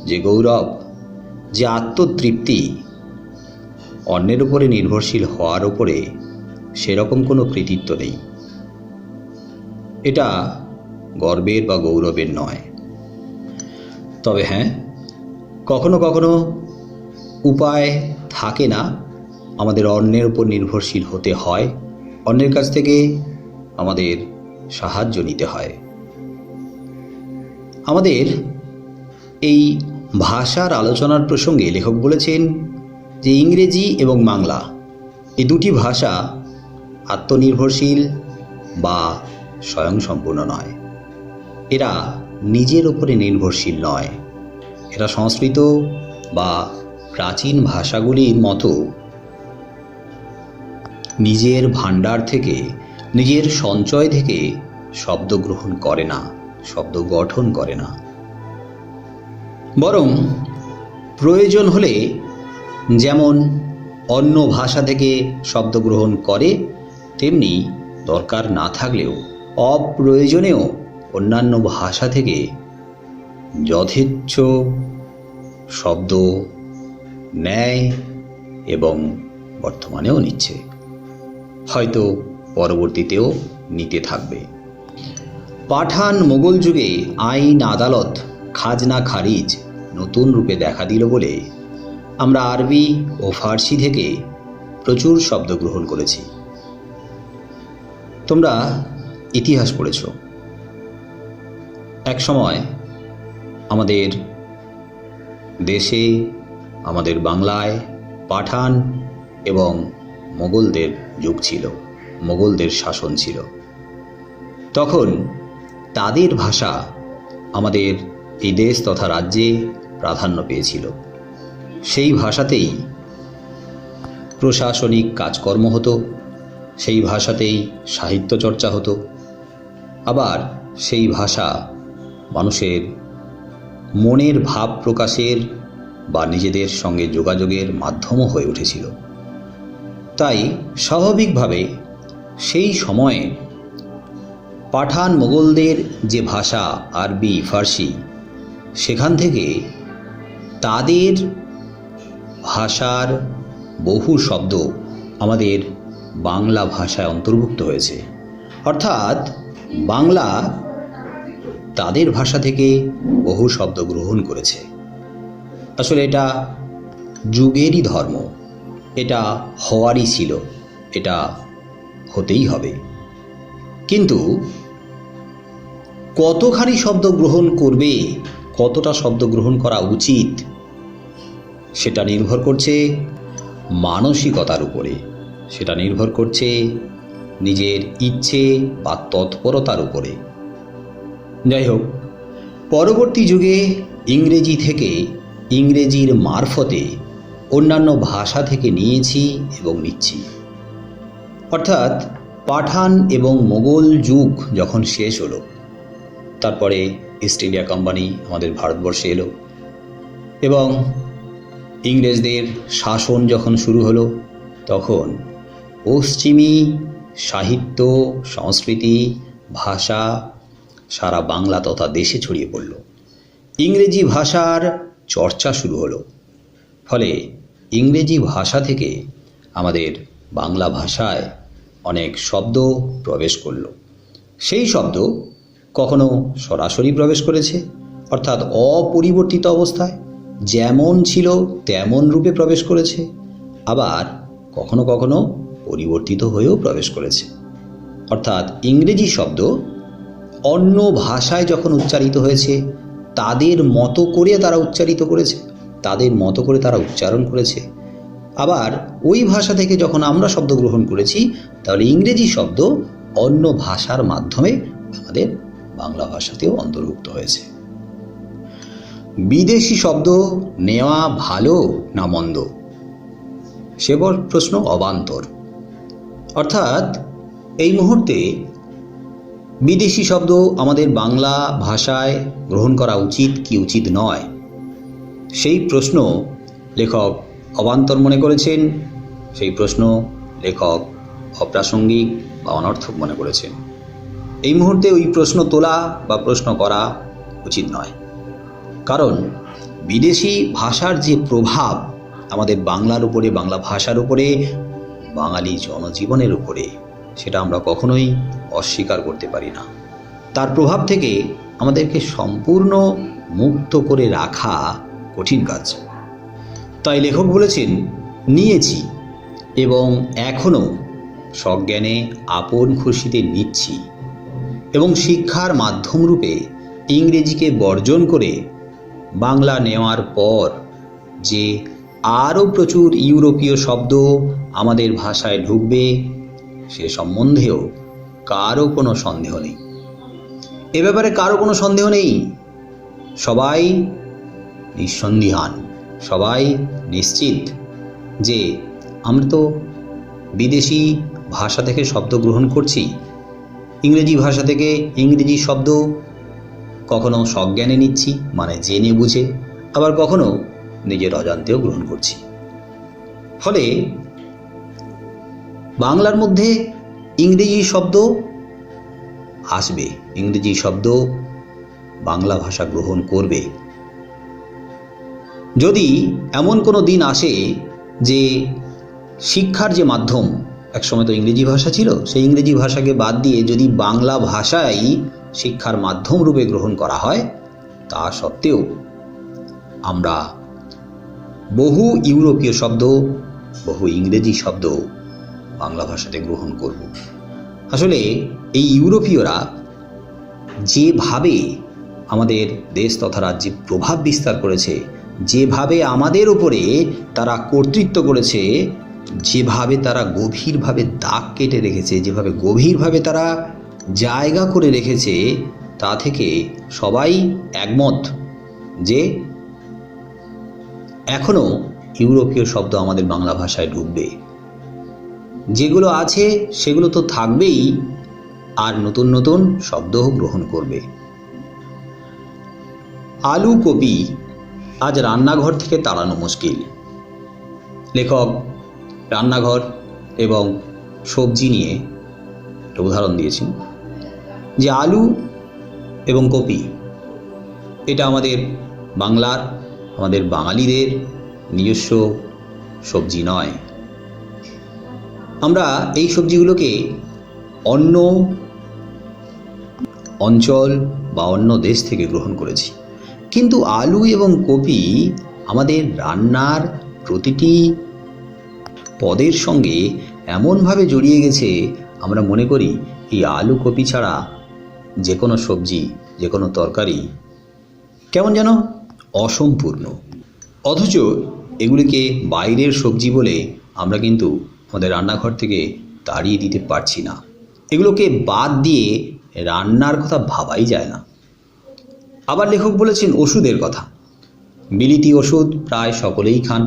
যে গৌরব, যে আত্মতৃপ্তি, অন্যের উপরে নির্ভরশীল হওয়ার উপরে সেরকম কোনো কৃতিত্ব নেই। এটা গর্বের বা গৌরবের নয়। তবে হ্যাঁ, কখনো কখনো উপায় থাকে না, আমাদের অন্যের উপর নির্ভরশীল হতে হয়, অন্যের কাছ থেকে আমাদের সাহায্য নিতে হয়। আমাদের এই ভাষার আলোচনার প্রসঙ্গে লেখক বলেছেন যে ইংরেজি এবং বাংলা এই দুটি ভাষা আত্মনির্ভরশীল বা স্বয়ংসম্পূর্ণ নয়। এরা নিজের উপরে নির্ভরশীল নয়। এরা সংস্কৃত বা প্রাচীন ভাষাগুলির মতো নিজের ভাণ্ডার থেকে নিজের সঞ্চয় থেকে শব্দ গ্রহণ করে না, শব্দ গঠন করে না, বরং প্রয়োজন হলে যেমন অন্য ভাষা থেকে শব্দ গ্রহণ করে, তেমনি দরকার না থাকলেও অপ্রয়োজনেও অন্যান্য ভাষা থেকে যথেচ্ছ শব্দ নেয় এবং বর্তমানেও নিচ্ছে, হয়তো পরবর্তীতেও নিতে থাকবে। পাঠান মোগল যুগে আইন আদালত খাজনা খারিজ নতুন রূপে দেখা দিল বলে আমরা আরবি ও ফার্সি থেকে প্রচুর শব্দ গ্রহণ করেছি। তোমরা ইতিহাস পড়েছ, এক সময় আমাদের দেশে, আমাদের বাংলায় পাঠান এবং মোগলদের যুগ ছিল, মোগলদের শাসন ছিল। তখন তাদের ভাষা আমাদের এই দেশ তথা রাজ্যে প্রাধান্য পেয়েছিল। সেই ভাষাতেই প্রশাসনিক কাজকর্ম হতো, সেই ভাষাতেই সাহিত্য চর্চা হতো, আবার সেই ভাষা মানুষের মনের ভাব প্রকাশের বা নিজেদের সঙ্গে যোগাযোগের মাধ্যমও হয়ে উঠেছিল। তাই স্বাভাবিকভাবে সেই সময়ে পাঠান মোগলদের যে ভাষা আরবি ফার্সি, সেখান থেকে তাদের ভাষার বহু শব্দ আমাদের বাংলা ভাষায় অন্তর্ভুক্ত হয়েছে। অর্থাৎ বাংলা তাদের ভাষা থেকে বহু শব্দ গ্রহণ করেছে। আসলে এটা যুগেরই ধর্ম, এটা হওয়ারই ছিল, এটা হতেই হবে। কিন্তু কতখানি শব্দ গ্রহণ করবে, কতটা শব্দ গ্রহণ করা উচিত, সেটা নির্ভর করছে মানসিকতার উপরে, সেটা নির্ভর করছে নিজের ইচ্ছে বা তৎপরতার উপরে। যাই হোক, পরবর্তী যুগে ইংরেজি থেকে, ইংরেজির মারফতে অন্যান্য ভাষা থেকে নিয়েছি এবং নিচ্ছি। অর্থাৎ পাঠান এবং মোগল যুগ যখন শেষ হলো, তারপরে ইস্ট ইন্ডিয়া কোম্পানি আমাদের ভারতবর্ষে এলো এবং ইংরেজদের শাসন যখন শুরু হলো, তখন পশ্চিমী সাহিত্য, সংস্কৃতি, ভাষা সারা বাংলা তথা দেশে ছড়িয়ে পড়ল। ইংরেজি ভাষার চর্চা শুরু হলো, ফলে ইংরেজি ভাষা থেকে আমাদের বাংলা ভাষায় অনেক শব্দ প্রবেশ করল। সেই শব্দ কখনো সরাসরি প্রবেশ করেছে, অর্থাৎ অপরিবর্তিত অবস্থায় যেমন ছিল তেমন রূপে প্রবেশ করেছে, আবার কখনো কখনো পরিবর্তিত হয়েও প্রবেশ করেছে। অর্থাৎ ইংরেজি শব্দ অন্য ভাষায় যখন উচ্চারিত হয়েছে, তাদের মতো করে তারা উচ্চারিত করেছে, তাদের মতো করে তারা উচ্চারণ করেছে। আবার ওই ভাষা থেকে যখন আমরা শব্দ গ্রহণ করেছি, তাহলে ইংরেজি শব্দ অন্য ভাষার মাধ্যমে আমাদের বাংলা ভাষাতেও অন্তর্ভুক্ত হয়েছে। বিদেশি শব্দ নেওয়া ভালো না মন্দ, সে প্রশ্ন অবান্তর। অর্থাৎ এই মুহূর্তে বিদেশি শব্দ আমাদের বাংলা ভাষায় গ্রহণ করা উচিত কি উচিত নয়, সেই প্রশ্ন লেখক অবান্তর মনে করেছেন, সেই প্রশ্ন লেখক অপ্রাসঙ্গিক বা অনর্থক মনে করেছেন। এই মুহূর্তে ওই প্রশ্ন তোলা বা প্রশ্ন করা উচিত নয়, কারণ বিদেশি ভাষার যে প্রভাব আমাদের বাংলার উপরে, বাংলা ভাষার উপরে, বাঙালি জনজীবনের উপরে, সেটা আমরা কখনোই অস্বীকার করতে পারি না। তার প্রভাব থেকে আমাদেরকে সম্পূর্ণ মুক্ত করে রাখা কঠিন কাজ। তাই লেখক বলেছেন, নিয়েছি এবং এখনও সজ্ঞানে আপন খুশিতে নিচ্ছি এবং শিক্ষার মাধ্যমরূপে ইংরেজিকে বর্জন করে বাংলা নেওয়ার পর যে আরও প্রচুর ইউরোপীয় শব্দ আমাদের ভাষায় ঢুকবে, সে সম্বন্ধেও কারও কোনো সন্দেহ নেই। এ ব্যাপারে কারও কোনো সন্দেহ নেই। সবাই নিঃসন্দিহান, সবাই নিশ্চিত যে আমরা তো বিদেশি ভাষা থেকে শব্দ গ্রহণ করছি, ইংরেজি ভাষা থেকে ইংরেজি শব্দ কখনো সজ্ঞানে নিচ্ছি, মানে জেনে বুঝে, আবার কখনো নিজের অজান্তেও গ্রহণ করছি। ফলে বাংলার মধ্যে ইংরেজি শব্দ আসবে, ইংরেজি শব্দ বাংলা ভাষা গ্রহণ করবে। যদি এমন কোনো দিন আসে যে শিক্ষার যে মাধ্যম, একসময় তো ইংরেজি ভাষা ছিল, সেই ইংরেজি ভাষাকে বাদ দিয়ে যদি বাংলা ভাষাই শিক্ষার মাধ্যম রূপে গ্রহণ করা হয়, তা সত্ত্বেও আমরা বহু ইউরোপীয় শব্দ, বহু ইংরেজি শব্দ বাংলা ভাষাতে গ্রহণ করব। আসলে এই ইউরোপীয়রা যেভাবে আমাদের দেশ তথা রাজ্যে প্রভাব বিস্তার করেছে, যেভাবে আমাদের উপরে তারা কর্তৃত্ব করেছে, যেভাবে তারা গভীরভাবে দাগ কেটে রেখেছে, যেভাবে গভীরভাবে তারা জায়গা করে রেখেছে, তা থেকে সবাই একমত যে এখনও ইউরোপীয় শব্দ আমাদের বাংলা ভাষায় ঢুকবে। যেগুলো আছে সেগুলো তো থাকবেই, আর নতুন নতুন শব্দও গ্রহণ করবে। আলু কপি আজ রান্নাঘর থেকে তাড়ানো মুশকিল। লেখক রান্নাঘর এবং সবজি নিয়ে একটা উদাহরণ দিয়েছেন যে আলু এবং কপি এটা আমাদের বাংলার, আমাদের বাঙালিদের নিজস্ব সবজি নয়। আমরা এই সবজিগুলোকে অন্য অঞ্চল বা অন্য দেশ থেকে গ্রহণ করেছি, কিন্তু আলু এবং কপি আমাদের রান্নার প্রতিটি পদের সঙ্গে এমনভাবে জড়িয়ে গেছে, আমরা মনে করি এই আলু কপি ছাড়া যে কোনো সবজি, যে কোনো তরকারি কেমন যেন অসম্পূর্ণ। অথচ এগুলিকে বাইরের সবজি বলে আমরা কিন্তু আমাদের রান্নাঘর থেকে তাড়িয়ে দিতে পারছি না। এগুলোকে বাদ দিয়ে রান্নার কথা ভাবাই যায় না। আবার লেখক বলেছেন ওষুধের কথা। বিলিতি ওষুধ প্রায় সকলেই খান,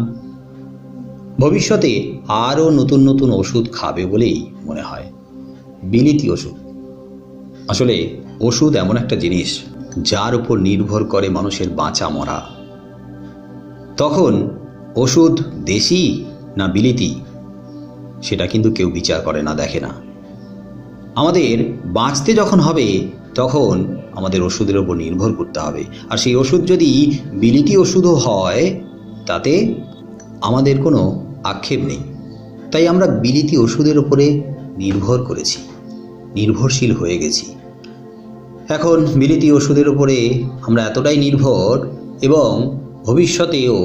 ভবিষ্যতে আরও নতুন নতুন ওষুধ খাবে বলেই মনে হয়। বিলিতি ওষুধ, আসলে ওষুধ এমন একটা জিনিস যার উপর নির্ভর করে মানুষের বাঁচা মরা। তখন ওষুধ দেশি না বিলিতি সেটা কিন্তু কেউ বিচার করে না, দেখে না। আমাদের বাঁচতে যখন হবে তখন আমাদের ওষুধের ওপর নির্ভর করতে হবে, আর সেই ওষুধ যদি বিলিতি ওষুধও হয় তাতে আমাদের কোনো আক্ষেপ নেই। তাই আমরা বিলিতি ওষুধের উপরে নির্ভর করেছি, নির্ভরশীল হয়ে গেছি। এখন বিলিতি ওষুধের উপরে আমরা এতটাই নির্ভর এবং ভবিষ্যতেও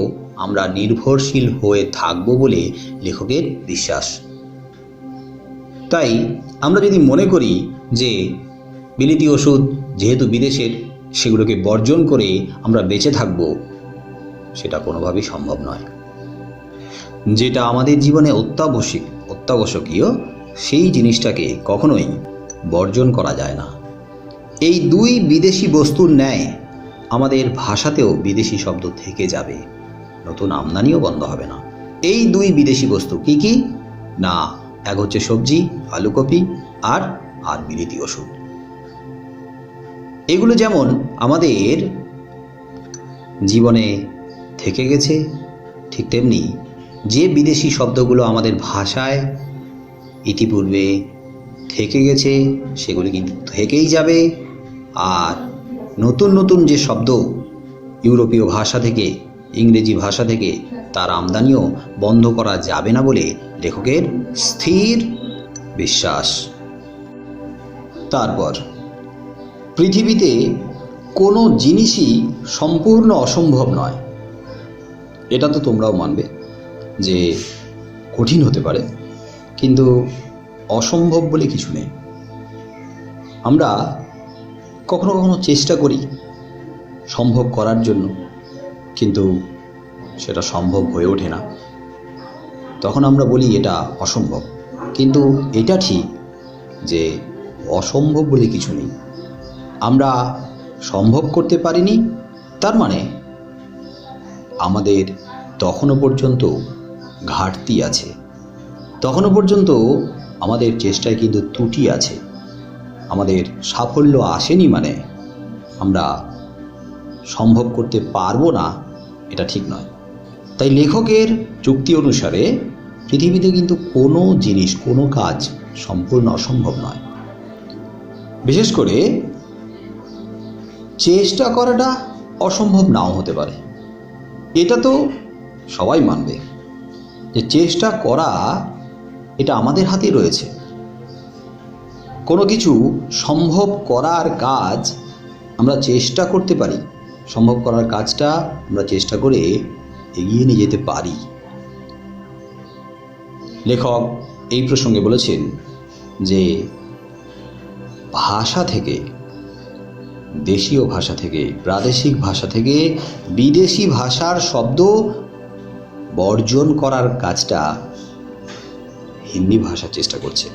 আমরা নির্ভরশীল হয়ে থাকব বলে লেখকের বিশ্বাস। তাই আমরা যদি মনে করি যে বিলিতি ওষুধ যেহেতু বিদেশের, সেগুলোকে বর্জন করে আমরা বেঁচে থাকব, সেটা কোনোভাবেই সম্ভব নয়। যেটা আমাদের জীবনে অত্যাবশ্যকীয় সেই জিনিসটাকে কখনোই বর্জন করা যায় না। এই দুই বিদেশি বস্তুর ন্যায় আমাদের ভাষাতেও বিদেশি শব্দ থেকে যাবে, নতুন আমদানিও বন্ধ হবে না। এই দুই বিদেশি বস্তু কি কি না, এক হচ্ছে সবজি আলু কপি, আর বিলিতি ওষুধ। এগুলো যেমন আমাদের জীবনে থেকে গেছে, ঠিক তেমনি যে বিদেশি শব্দগুলো আমাদের ভাষায় ইতিপূর্বে থেকে গেছে সেগুলি কিন্তু থেকেই যাবে। আর নতুন নতুন যে শব্দ ইউরোপীয় ভাষা থেকে, ইংরেজি ভাষা থেকে, তার আমদানিও বন্ধ করা যাবে না বলে লেখকের স্থির বিশ্বাস। তারপর পৃথিবীতে কোনো জিনিসই সম্পূর্ণ অসম্ভব নয়। এটা তো তোমরাও মানবে যে কঠিন হতে পারে, কিন্তু অসম্ভব বলে কিছু নেই। আমরা কখনো কখনো চেষ্টা করি সম্ভব করার জন্য, কিন্তু সেটা সম্ভব হয়ে ওঠে না। তখন আমরা বলি এটা অসম্ভব, কিন্তু এটা ঠিক যে অসম্ভব বলে কিছু নেই। আমরা সম্ভব করতে পারিনি, তার মানে আমাদের তখনও পর্যন্ত ঘাটতি আছে, তখনও পর্যন্ত আমাদের চেষ্টায় কিন্তু ত্রুটি আছে, আমাদের সাফল্য আসেনি মানে আমরা সম্ভব করতে পারবো না, এটা ঠিক নয়। তাই লেখকের যুক্তি অনুসারে পৃথিবীতে কিন্তু কোনো জিনিস, কোনো কাজ সম্পূর্ণ অসম্ভব নয়। বিশেষ করে চেষ্টা করাটা অসম্ভব নাও হতে পারে, এটা তো সবাই মানবে যে চেষ্টা করা এটা আমাদের হাতেই রয়েছে। কোনো কিছু সম্ভব করার কাজ আমরা চেষ্টা করতে পারি, সম্ভব করার কাজটা আমরা চেষ্টা করে এগিয়ে নিয়ে যেতে পারি। লেখক এই প্রসঙ্গে বলেছেন যে ভাষা থেকে, দেশীয় ভাষা থেকে, প্রাদেশিক ভাষা থেকে বিদেশি ভাষার শব্দ বর্জন করার কাজটা হিন্দি ভাষা চেষ্টা করছে।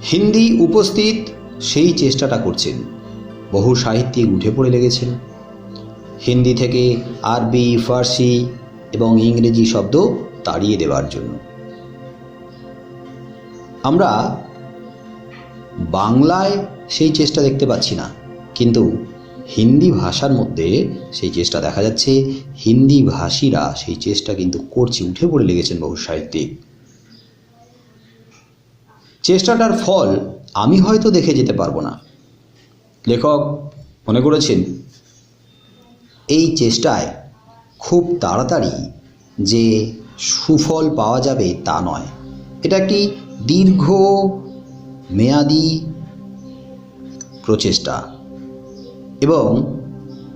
হিন্দি উপস্থিত সেই চেষ্টাটা করছেন। বহু সাহিত্যিক উঠে পড়ে লেগেছেন হিন্দি থেকে আরবি, ফার্সি এবং ইংরেজি শব্দ তাড়িয়ে দেওয়ার জন্য। আমরা বাংলায় সেই চেষ্টা দেখতে পাচ্ছি না, কিন্তু হিন্দি ভাষার মধ্যে সেই চেষ্টা দেখা যাচ্ছে। হিন্দি ভাষীরা সেই চেষ্টা কিন্তু করছে, উঠে পড়ে লেগেছেন বহু সাহিত্যিক। চেষ্টাটার ফল আমি হয়তো দেখে যেতে পারবো না, লেখক মনে করেছেন এই চেষ্টায় খুব তাড়াতাড়ি যে সুফল পাওয়া যাবে তা নয়। এটা একটি দীর্ঘ মেয়াদী প্রচেষ্টা এবং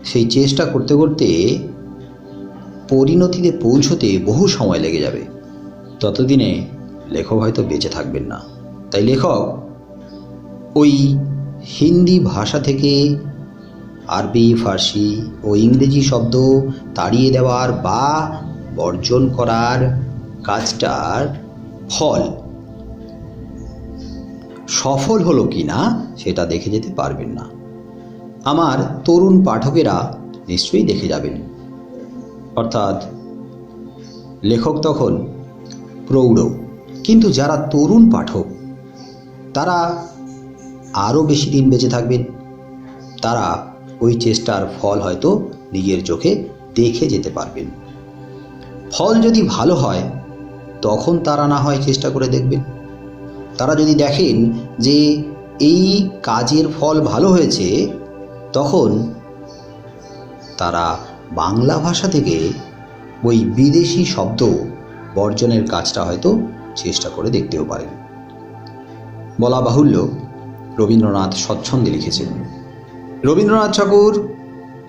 সেই চেষ্টা করতে করতে পরিণতিতে পৌঁছতে বহু সময় লেগে যাবে। ততদিনে লেখক হয়তো বেঁচে থাকবেন না। তাই লেখক ওই হিন্দি ভাষা থেকে আরবি, ফার্সি ও ইংরেজি শব্দ তাড়িয়ে দেওয়ার বা বর্জন করার কাজটার ফল সফল হলো কি না সেটা দেখে যেতে পারবেন না। আমার তরুণ পাঠকেরা নিশ্চয়ই দেখে যাবেন। অর্থাৎ লেখক তখন প্রৌঢ়, কিন্তু যারা তরুণ পাঠক তারা আরও বেশি দিন বেঁচে থাকবেন। তারা ওই চেষ্টার ফল হয়তো নিজের চোখে দেখে যেতে পারবেন। ফল যদি ভালো হয় তখন তারা না হয় চেষ্টা করে দেখবেন। তারা যদি দেখেন যে এই কাজের ফল ভালো হয়েছে, তখন তারা বাংলা ভাষা থেকে ওই বিদেশি শব্দ বর্জনের কাজটা হয়তো চেষ্টা করে দেখতেও পারেন। বলা বাহুল্য, রবীন্দ্রনাথ স্বচ্ছন্দে লিখেছেন। রবীন্দ্রনাথ ঠাকুর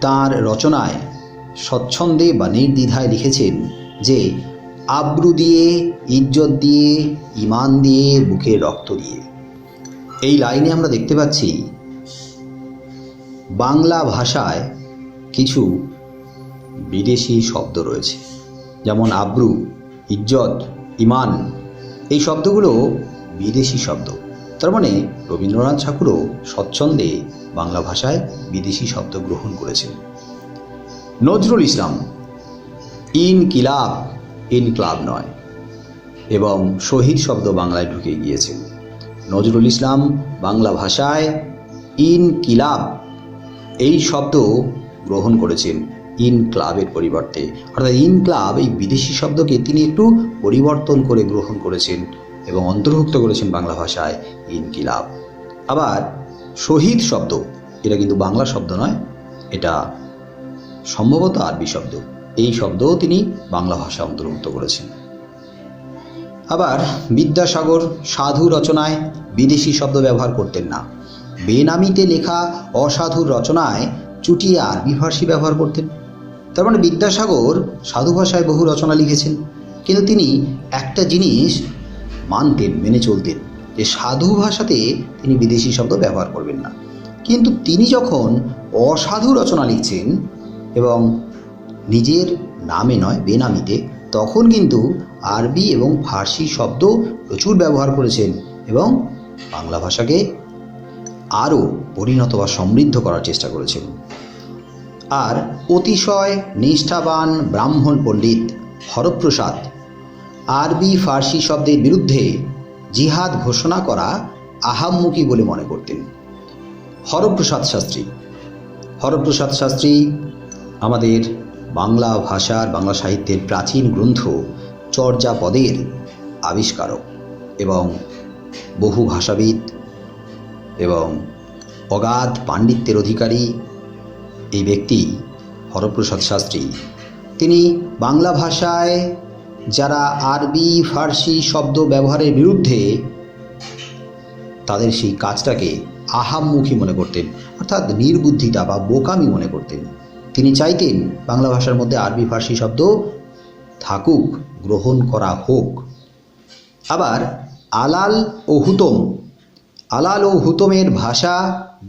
তাঁর রচনায় স্বচ্ছন্দে বা নির্দ্বিধায় লিখেছেন যে আব্রু দিয়ে, ইজ্জত দিয়ে, ইমান দিয়ে, বুকে রক্ত দিয়ে। এই লাইনে আমরা দেখতে পাচ্ছি বাংলা ভাষায় কিছু বিদেশি শব্দ রয়েছে, যেমন আব্রু, ইজ্জত, ইমান। এই শব্দগুলো বিদেশি শব্দ। তার মানে রবীন্দ্রনাথ ঠাকুরও স্বচ্ছন্দে বাংলা ভাষায় বিদেশি শব্দ গ্রহণ করেছেন। নজরুল ইসলাম ইনকিলাব, ইনক্লাব নয়, এবং শহীদ শব্দ বাংলায় ঢুকে গিয়েছেন। নজরুল ইসলাম বাংলা ভাষায় ইনকিলাব এই শব্দ গ্রহণ করেছেন ইনক্লাবের পরিবর্তে। অর্থাৎ ইনক্লাব এই বিদেশি শব্দকে তিনি একটু পরিবর্তন করে গ্রহণ করেছেন এবং অন্তর্ভুক্ত করেছেন বাংলা ভাষায় ইনকিলাব। আবার শহীদ শব্দ, এটা কিন্তু বাংলা শব্দ নয়, এটা সম্ভবত আরবি শব্দ। এই শব্দও তিনি বাংলা ভাষা অন্তর্ভুক্ত করেছেন। আবার বিদ্যাসাগর সাধু রচনায় বিদেশি শব্দ ব্যবহার করতেন না। বেনামিতে লেখা অসাধুর রচনায় চুটিয়ে আরবি ফার্সি ব্যবহার করতেন। তার মানে বিদ্যাসাগর সাধু ভাষায় বহু রচনা লিখেছেন, কিন্তু তিনি একটা জিনিস মানতেন, মেনে চলতেন যে সাধু ভাষাতে তিনি বিদেশি শব্দ ব্যবহার করবেন না। কিন্তু তিনি যখন অসাধু রচনা লিখছেন এবং নিজের নামে নয়, বেনামিতে, তখন কিন্তু আরবি এবং ফার্সি শব্দ প্রচুর ব্যবহার করেছেন এবং বাংলা ভাষাকে আরও পরিণত বা সমৃদ্ধ করার চেষ্টা করেছেন। আর অতিশয় নিষ্ঠাবান ব্রাহ্মণ পণ্ডিত হরপ্রসাদ আরবি ফার্সি শব্দের বিরুদ্ধে জিহাদ ঘোষণা করা আহাম্মুকি বলে মনে করতেন। হরপ্রসাদ শাস্ত্রী আমাদের বাংলা ভাষার, বাংলা সাহিত্যের প্রাচীন গ্রন্থ চর্যাপদের আবিষ্কারক এবং বহু ভাষাবিদ এবং অগাধ পাণ্ডিত্যের অধিকারী এই ব্যক্তি হরপ্রসাদ শাস্ত্রী। তিনি বাংলা ভাষায় যারা আরবি ফার্সি শব্দ ব্যবহারের বিরুদ্ধে, তাদের সেই কাজটাকে আহাম্মুখী মনে করতেন, অর্থাৎ নির্বুদ্ধিতা বা বোকামি মনে করতেন। তিনি চাইতেন বাংলা ভাষার মধ্যে আরবি ফার্সি শব্দ থাকুক, গ্রহণ করা হোক। আবার আলাল ও হুতমের ভাষা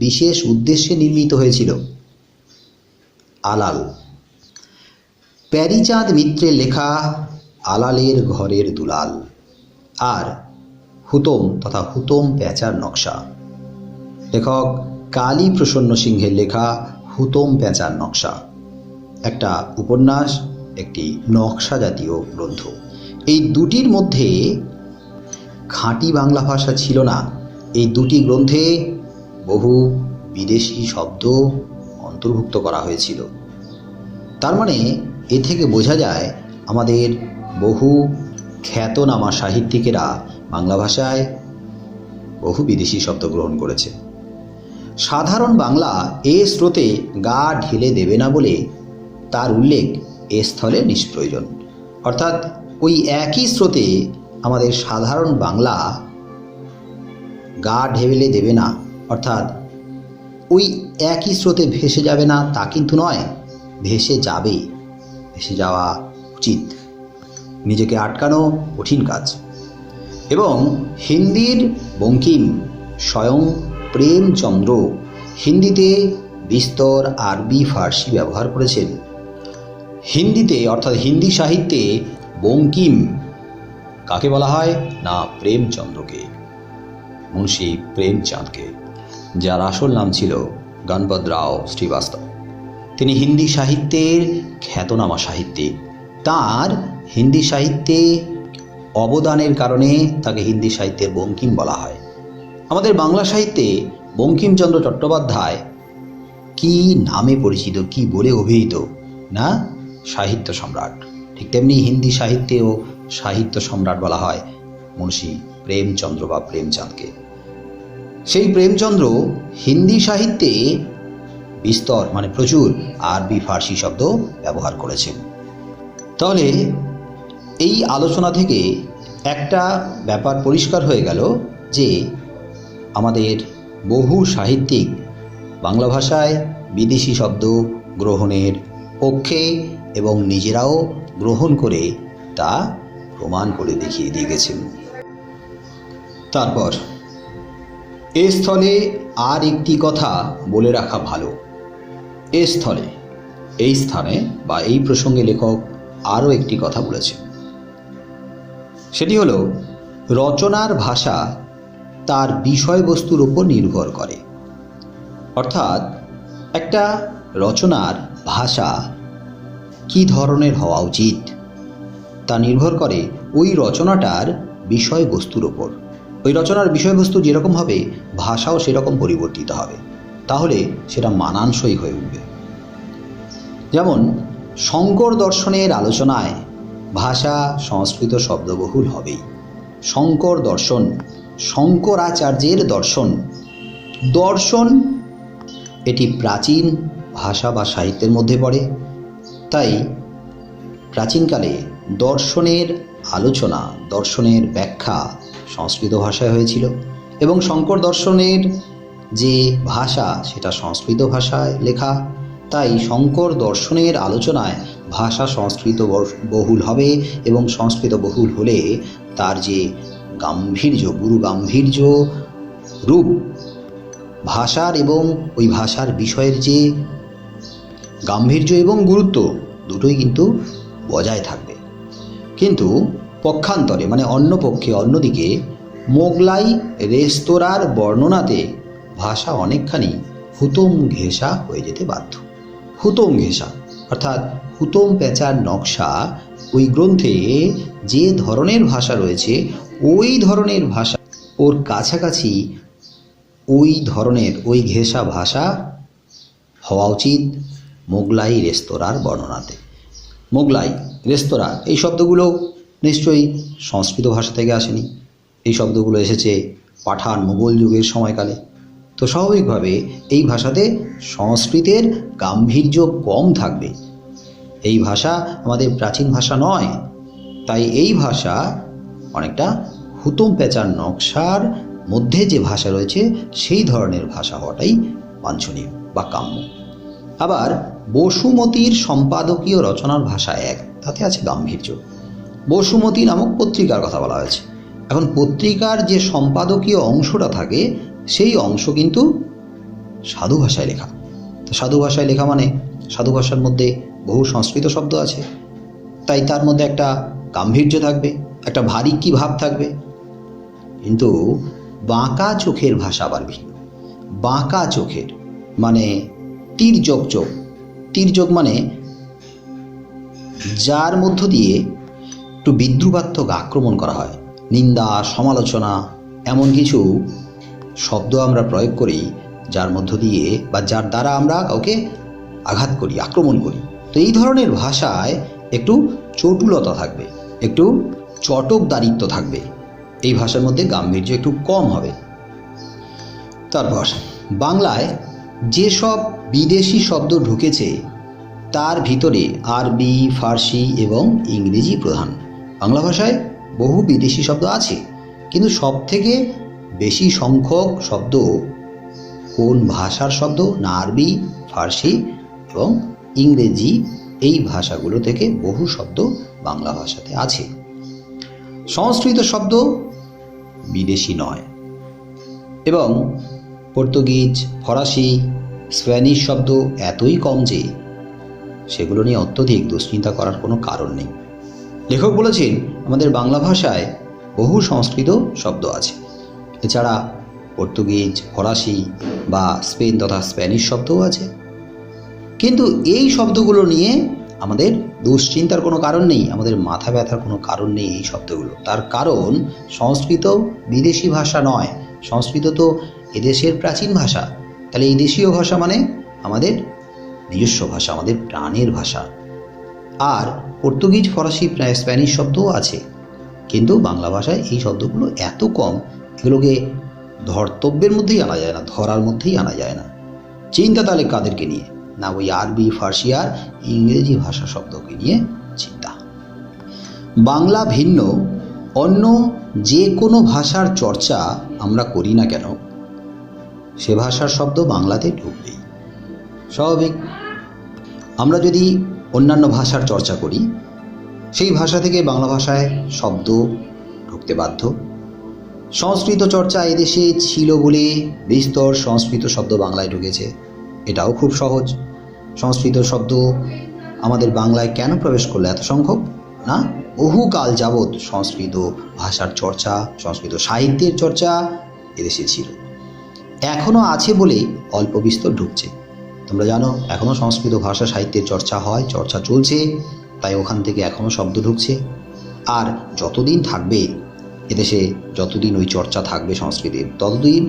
বিশেষ উদ্দেশ্যে নির্মিত হয়েছিল। আলাল, প্যারীচাঁদ মিত্রের লেখা আলালের ঘরের দুলাল, আর হুতম তথা হুতম প্যাঁচার নকশা, লেখক কালী প্রসন্ন সিংহের লেখা হুতম প্যাঁচার নকশা, একটা উপন্যাস, একটি নকশা জাতীয় গ্রন্থ। এই দুটির মধ্যে খাঁটি বাংলা ভাষা ছিল না। এই দুটি গ্রন্থে বহু বিদেশি শব্দ অন্তর্ভুক্ত করা হয়েছিল। তার মানে এ থেকে বোঝা যায় আমাদের বহু খ্যাতনামা সাহিত্যিকেরা বাংলা ভাষায় বহু বিদেশি শব্দ গ্রহণ করেছে। সাধারণ বাংলা এ স্রোতে গা ঢেলে দেবে না বলে তার উল্লেখ এ স্থলে নিষ্প্রয়োজন। অর্থাৎ ওই একই স্রোতে আমাদের সাধারণ বাংলা গা ঢেলে দেবে না, অর্থাৎ ওই একই স্রোতে ভেসে যাবে না তা কিন্তু নয়, ভেসে যাবে, ভেসে যাওয়া উচিত। নিজেকে আটকানো কঠিন কাজ। এবং হিন্দির বঙ্কিম স্বয়ং প্রেমচন্দ্র হিন্দিতে বিস্তর আরবি ফার্সি ব্যবহার করেছেন। হিন্দিতে অর্থাৎ হিন্দি সাহিত্যে বঙ্কিম কাকে বলা হয় না, প্রেমচন্দ্রকে, মুন্সী প্রেমচাঁদকে, যার আসল নাম ছিল গণপত রাও শ্রীবাস্তব। তিনি হিন্দি সাহিত্যের খ্যাতনামা সাহিত্যিক। তার হিন্দি সাহিত্যে অবদানের কারণে তাকে হিন্দি সাহিত্যের বঙ্কিম বলা হয়। আমাদের বাংলা সাহিত্যে বঙ্কিমচন্দ্র চট্টোপাধ্যায় কি নামে পরিচিত, কি বলে অভিহিত না, সাহিত্য সম্রাট। ঠিক তেমনি হিন্দি সাহিত্যেও সাহিত্য সম্রাট বলা হয় মুন্সী প্রেমচন্দ্র বা প্রেমচাঁদকে। সেই প্রেমচন্দ্র হিন্দি সাহিত্যে বিস্তর মানে প্রচুর আরবি ফার্সি শব্দ ব্যবহার করেছেন। তাহলে এই আলোচনা থেকে একটা ব্যাপার পরিষ্কার হয়ে গেল যে আমাদের বহু সাহিত্যিক বাংলা ভাষায় বিদেশি শব্দ গ্রহণের পক্ষে এবং নিজেরাও গ্রহণ করে তা প্রমাণ করে দেখিয়ে দিয়ে গেছেন। তারপর এ স্থলে আর একটি কথা বলে রাখা ভালো। এ স্থলে, এই স্থানে বা এই প্রসঙ্গে লেখক আরও একটি কথা বলেছেন। সেটি হলো রচনার ভাষা তার বিষয়বস্তুর উপর নির্ভর করে। অর্থাৎ একটা রচনার ভাষা কি ধরনের হওয়া উচিত তা নির্ভর করে ওই রচনাটার বিষয়বস্তুর ওপর। ওই রচনার বিষয়বস্তু যেরকম হবে ভাষাও সেরকম পরিবর্তিত হবে, তাহলে সেটা মানানসই হয়ে উঠবে। যেমন শঙ্কর দর্শনের আলোচনায় ভাষা সংস্কৃত শব্দবহুল হবেই। শঙ্কর দর্শন, শঙ্করাচার্যের দর্শন, দর্শন এটি প্রাচীন ভাষা বা সাহিত্যের মধ্যে পড়ে। তাই প্রাচীনকালে দর্শনের আলোচনা, দর্শনের ব্যাখ্যা সংস্কৃত ভাষায় হয়েছিল এবং শঙ্কর দর্শনের যে ভাষা সেটা সংস্কৃত ভাষায় লেখা। তাই শঙ্কর দর্শনের আলোচনায় ভাষা সংস্কৃত বহুল হবে এবং সংস্কৃত বহুল হলে তার যে গাম্ভীর্য, গুরু গাম্ভীর্য রূপ ভাষার এবং ওই ভাষার বিষয়ের যে গাম্ভীর্য এবং গুরুত্ব দুটোই কিন্তু বজায় থাকবে। কিন্তু পক্ষান্তরে মানে অন্যদিকে মোগলাই রেস্তোরাঁর বর্ণনাতে ভাষা অনেকখানি হুতম ঘেঁষা হয়ে যেতে বাধ্য। হুতম ঘেঁষা অর্থাৎ হুতম প্যাঁচার নকশা, ওই গ্রন্থে যে ধরনের ভাষা রয়েছে ওই ধরনের ভাষা, ওর কাছাকাছি ওই ধরনের ওই ঘেঁষা ভাষা হওয়া উচিত মোগলাই রেস্তোরাঁর বর্ণনাতে। মোগলাই, রেস্তোরাঁ, এই শব্দগুলো নিশ্চয়ই সংস্কৃত ভাষা থেকে আসেনি। এই শব্দগুলো এসেছে পাঠান মুঘল যুগের সময়কালে। তো স্বাভাবিকভাবে এই ভাষাতে সংস্কৃতের গাম্ভীর্য কম থাকবে। এই ভাষা আমাদের প্রাচীন ভাষা নয়, তাই এই ভাষা অনেকটা হুতুম পেঁচার নকশার মধ্যে যে ভাষা রয়েছে সেই ধরনের ভাষা হওয়াটাই বাঞ্ছনীয় বা কাম্য। আবার বসুমতীর সম্পাদকীয় রচনার ভাষা এক, তাতে আছে গাম্ভীর্য। বসুমতী নামক পত্রিকার কথা বলা হয়েছে। এখন পত্রিকার যে সম্পাদকীয় অংশটা থাকে সেই অংশ কিন্তু সাধু ভাষায় লেখা। তো সাধু ভাষায় লেখা মানে সাধু ভাষার মধ্যে বহু সংস্কৃত শব্দ আছে, তাই তার মধ্যে একটা গাম্ভীর্য থাকবে, একটা ভারী কি ভাব থাকবে। কিন্তু বাঁকা চোখের ভাষা আবার ভিন্ন। বাঁকা চোখের মানে তীর্যক চোখ। তীর্যক মানে যার মধ্য দিয়ে একটু বিদ্রুপাত্মক আক্রমণ করা হয়, নিন্দা, সমালোচনা, এমন কিছু শব্দ আমরা প্রয়োগ করি যার মধ্য দিয়ে বা যার দ্বারা আমরা কাউকে আঘাত করি, আক্রমণ করি। তো এই ধরনের ভাষায় একটু চটুলতা থাকবে, একটু চটকদারিত্ব থাকবে। এই ভাষার মধ্যে গাম্ভীর্য একটু কম হবে। তারপর বাংলায় যেসব বিদেশি শব্দ ঢুকেছে তার ভিতরে আরবি, ফার্সি এবং ইংরেজি প্রধান। বাংলা ভাষায় বহু বিদেশি শব্দ আছে, কিন্তু সব থেকে বেশি সংখ্যক শব্দ কোন ভাষার শব্দ না আরবি, ফার্সি এবং ইংরেজি, এই ভাষাগুলো থেকে বহু শব্দ বাংলা ভাষাতে আছে। সংস্কৃত শব্দ বিদেশি নয়, এবং পর্তুগিজ, ফরাসি, স্প্যানিশ শব্দ এতই কম যে সেগুলো নিয়ে অত্যধিক দুশ্চিন্তা করার কোনো কারণ নেই। লেখক বলেছেন আমাদের বাংলা ভাষায় বহু সংস্কৃত শব্দ আছে। এছাড়া পর্তুগিজ, ফরাসি বা স্পেন তথা স্প্যানিশ শব্দও আছে। কিন্তু এই শব্দগুলো নিয়ে আমাদের দুশ্চিন্তার কোনো কারণ নেই, আমাদের মাথা ব্যথার কোনো কারণ নেই এই শব্দগুলো। তার কারণ সংস্কৃত বিদেশি ভাষা নয়, সংস্কৃত তো এদেশের প্রাচীন ভাষা। তাহলে এই দেশীয় ভাষা মানে আমাদের নিজস্ব ভাষা, আমাদের প্রাণের ভাষা। আর পর্তুগিজ, ফরাসি, স্প্যানিশ শব্দও আছে, কিন্তু বাংলা ভাষায় এই শব্দগুলো এত কম, এগুলোকে ধর্তব্যের মধ্যেই আনা যায় না, ধরার মধ্যেই আনা যায় না। চিন্তা তাহলে কাদেরকে নিয়ে? না ওই আরবি, ফার্সি আর ইংরেজি ভাষা শব্দকে নিয়ে চিন্তা। বাংলা ভিন্ন অন্য যে কোনো ভাষার চর্চা আমরা করি না কেন, সে ভাষার শব্দ বাংলাতে ঢুকবেই, স্বাভাবিক। আমরা যদি অন্যান্য ভাষার চর্চা করি, সেই ভাষা থেকে বাংলা ভাষায় শব্দ ঢুকতে বাধ্য। সংস্কৃত চর্চা এদেশে ছিল বলে বিস্তর সংস্কৃত শব্দ বাংলায় ঢুকেছে, এটাও খুব সহজ। সংস্কৃত শব্দ আমাদের বাংলায় কেন প্রবেশ করলো এত সংখ্যক? না, বহুকাল যাবৎ সংস্কৃত ভাষার চর্চা, সংস্কৃত সাহিত্যের চর্চা এদেশে ছিল, এখনও আছে বলে অল্প বিস্তর ঢুকছে। তোমরা জানো এখনও সংস্কৃত ভাষা সাহিত্যের চর্চা হয়, চর্চা চলছে, তাই ওখান থেকে এখনও শব্দ ঢুকছে। আর যতদিন থাকবে এদেশে, যতদিন ওই চর্চা থাকবে সংস্কৃতের, ততদিন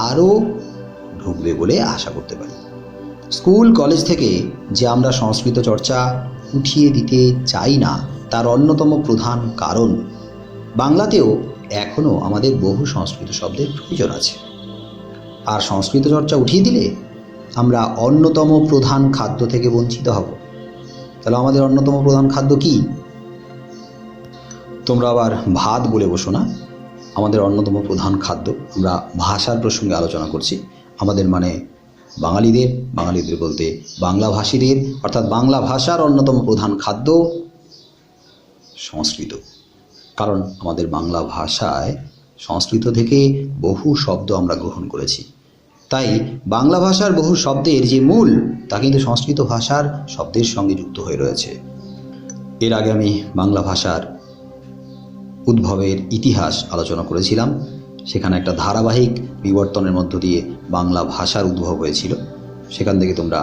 আরও ঢুকবে বলে আশা করতে পারি। স্কুল কলেজ থেকে যে আমরা সংস্কৃত চর্চা উঠিয়ে দিতে চাই না, তার অন্যতম প্রধান কারণ বাংলাতেও এখনও আমাদের বহু সংস্কৃত শব্দের প্রয়োজন আছে। আর সংস্কৃত চর্চা উঠিয়ে দিলে আমরা অন্যতম প্রধান খাদ্য থেকে বঞ্চিত হব। তাহলে আমাদের অন্যতম প্রধান খাদ্য কি? তোমরা আবার ভাত বলে বসো না। আমাদের অন্যতম প্রধান খাদ্য, আমরা ভাষার প্রসঙ্গে আলোচনা করছি, আমাদের মানে বাঙালিদের বলতে বাংলাভাষীদের, অর্থাৎ বাংলা ভাষার অন্যতম প্রধান খাদ্য সংস্কৃত। কারণ আমাদের বাংলা ভাষায় সংস্কৃত থেকে বহু শব্দ আমরা গ্রহণ করেছি, তাই বাংলা ভাষার বহু শব্দের যে মূল, তা কিন্তু সংস্কৃত ভাষার শব্দের সঙ্গে যুক্ত হয়ে রয়েছে। এর আগে আমি বাংলা ভাষার উদ্ভবের ইতিহাস আলোচনা করেছিলাম, সেখানে একটা ধারাবাহিক বিবর্তনের মধ্য দিয়ে বাংলা ভাষার উদ্ভব হয়েছিল। সেখান থেকে তোমরা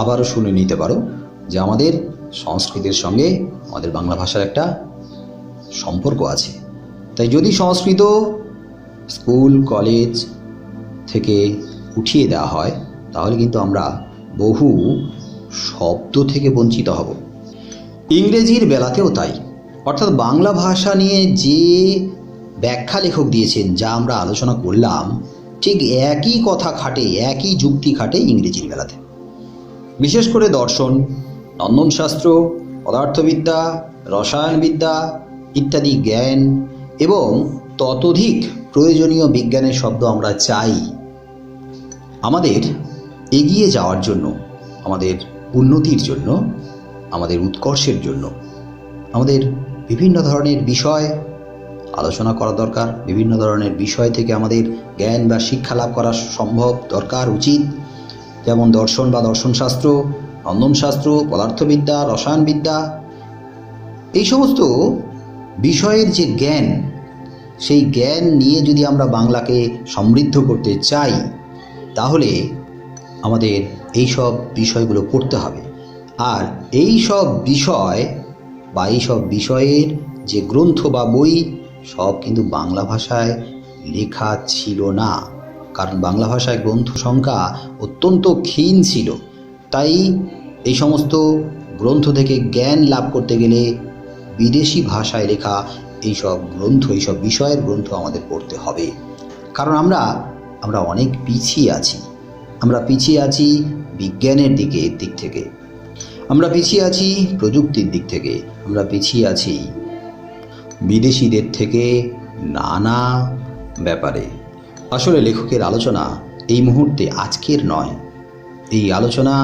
আবারও শুনে নিতে পারো যে আমাদের সংস্কৃতের সঙ্গে আমাদের বাংলা ভাষার একটা সম্পর্ক আছে। তাই যদি সংস্কৃত স্কুল কলেজ থেকে উঠিয়ে দেওয়া হয় তাহলে কিন্তু আমরা বহু শব্দ থেকে বঞ্চিত হব। ইংরেজির বেলাতেও তাই, অর্থাৎ বাংলা ভাষা নিয়ে যে ব্যাখ্যা লেখক দিয়েছেন, যা আমরা আলোচনা করলাম, ঠিক একই কথা খাটে, একই যুক্তি খাটে ইংরেজির বেলাতে। বিশেষ করে দর্শন, নন্দনশাস্ত্র, পদার্থবিদ্যা, রসায়নবিদ্যা ইত্যাদি জ্ঞান এবং ততোধিক প্রয়োজনীয় বিজ্ঞানের শব্দ আমরা চাই আমাদের এগিয়ে যাওয়ার জন্য, আমাদের উন্নতির জন্য, আমাদের উৎকর্ষের জন্য। আমাদের বিভিন্ন ধরনের বিষয় আলোচনা করা দরকার, বিভিন্ন ধরনের বিষয় থেকে আমাদের জ্ঞান বা শিক্ষা লাভ করা সম্ভব, দরকার, উচিত। যেমন দর্শন বা দর্শনশাস্ত্র, নন্দনশাস্ত্র, পদার্থবিদ্যা, রসায়নবিদ্যা, এই সমস্ত বিষয়ের যে জ্ঞান, সেই জ্ঞান নিয়ে যদি আমরা বাংলাকে সমৃদ্ধ করতে চাই তাহলে আমাদের এই সব বিষয়গুলো পড়তে হবে। আর এই সব বিষয় বা এই সব বিষয়ের যে গ্রন্থ বা বই সব কিন্তু বাংলা ভাষায় লেখা ছিল না, কারণ বাংলা ভাষায় গ্রন্থ সংখ্যা অত্যন্ত ক্ষীণ ছিল। তাই এই সমস্ত গ্রন্থ থেকে জ্ঞান লাভ করতে গেলে বিদেশি ভাষায় লেখা এইসব গ্রন্থ, এইসব বিষয়ের গ্রন্থ আমাদের পড়তে হবে। কারণ আমরা অনেক পিছিয়ে আছি। আমরা পিছিয়ে আছি বিজ্ঞানের দিক থেকে, আমরা পিছিয়ে আছি প্রযুক্তির দিক থেকে, আমরা পিছিয়ে আছি বিদেশিদের থেকে নানা ব্যাপারে। আসলে লেখকের আলোচনা এই মুহূর্তে আজকের নয়, এই আলোচনা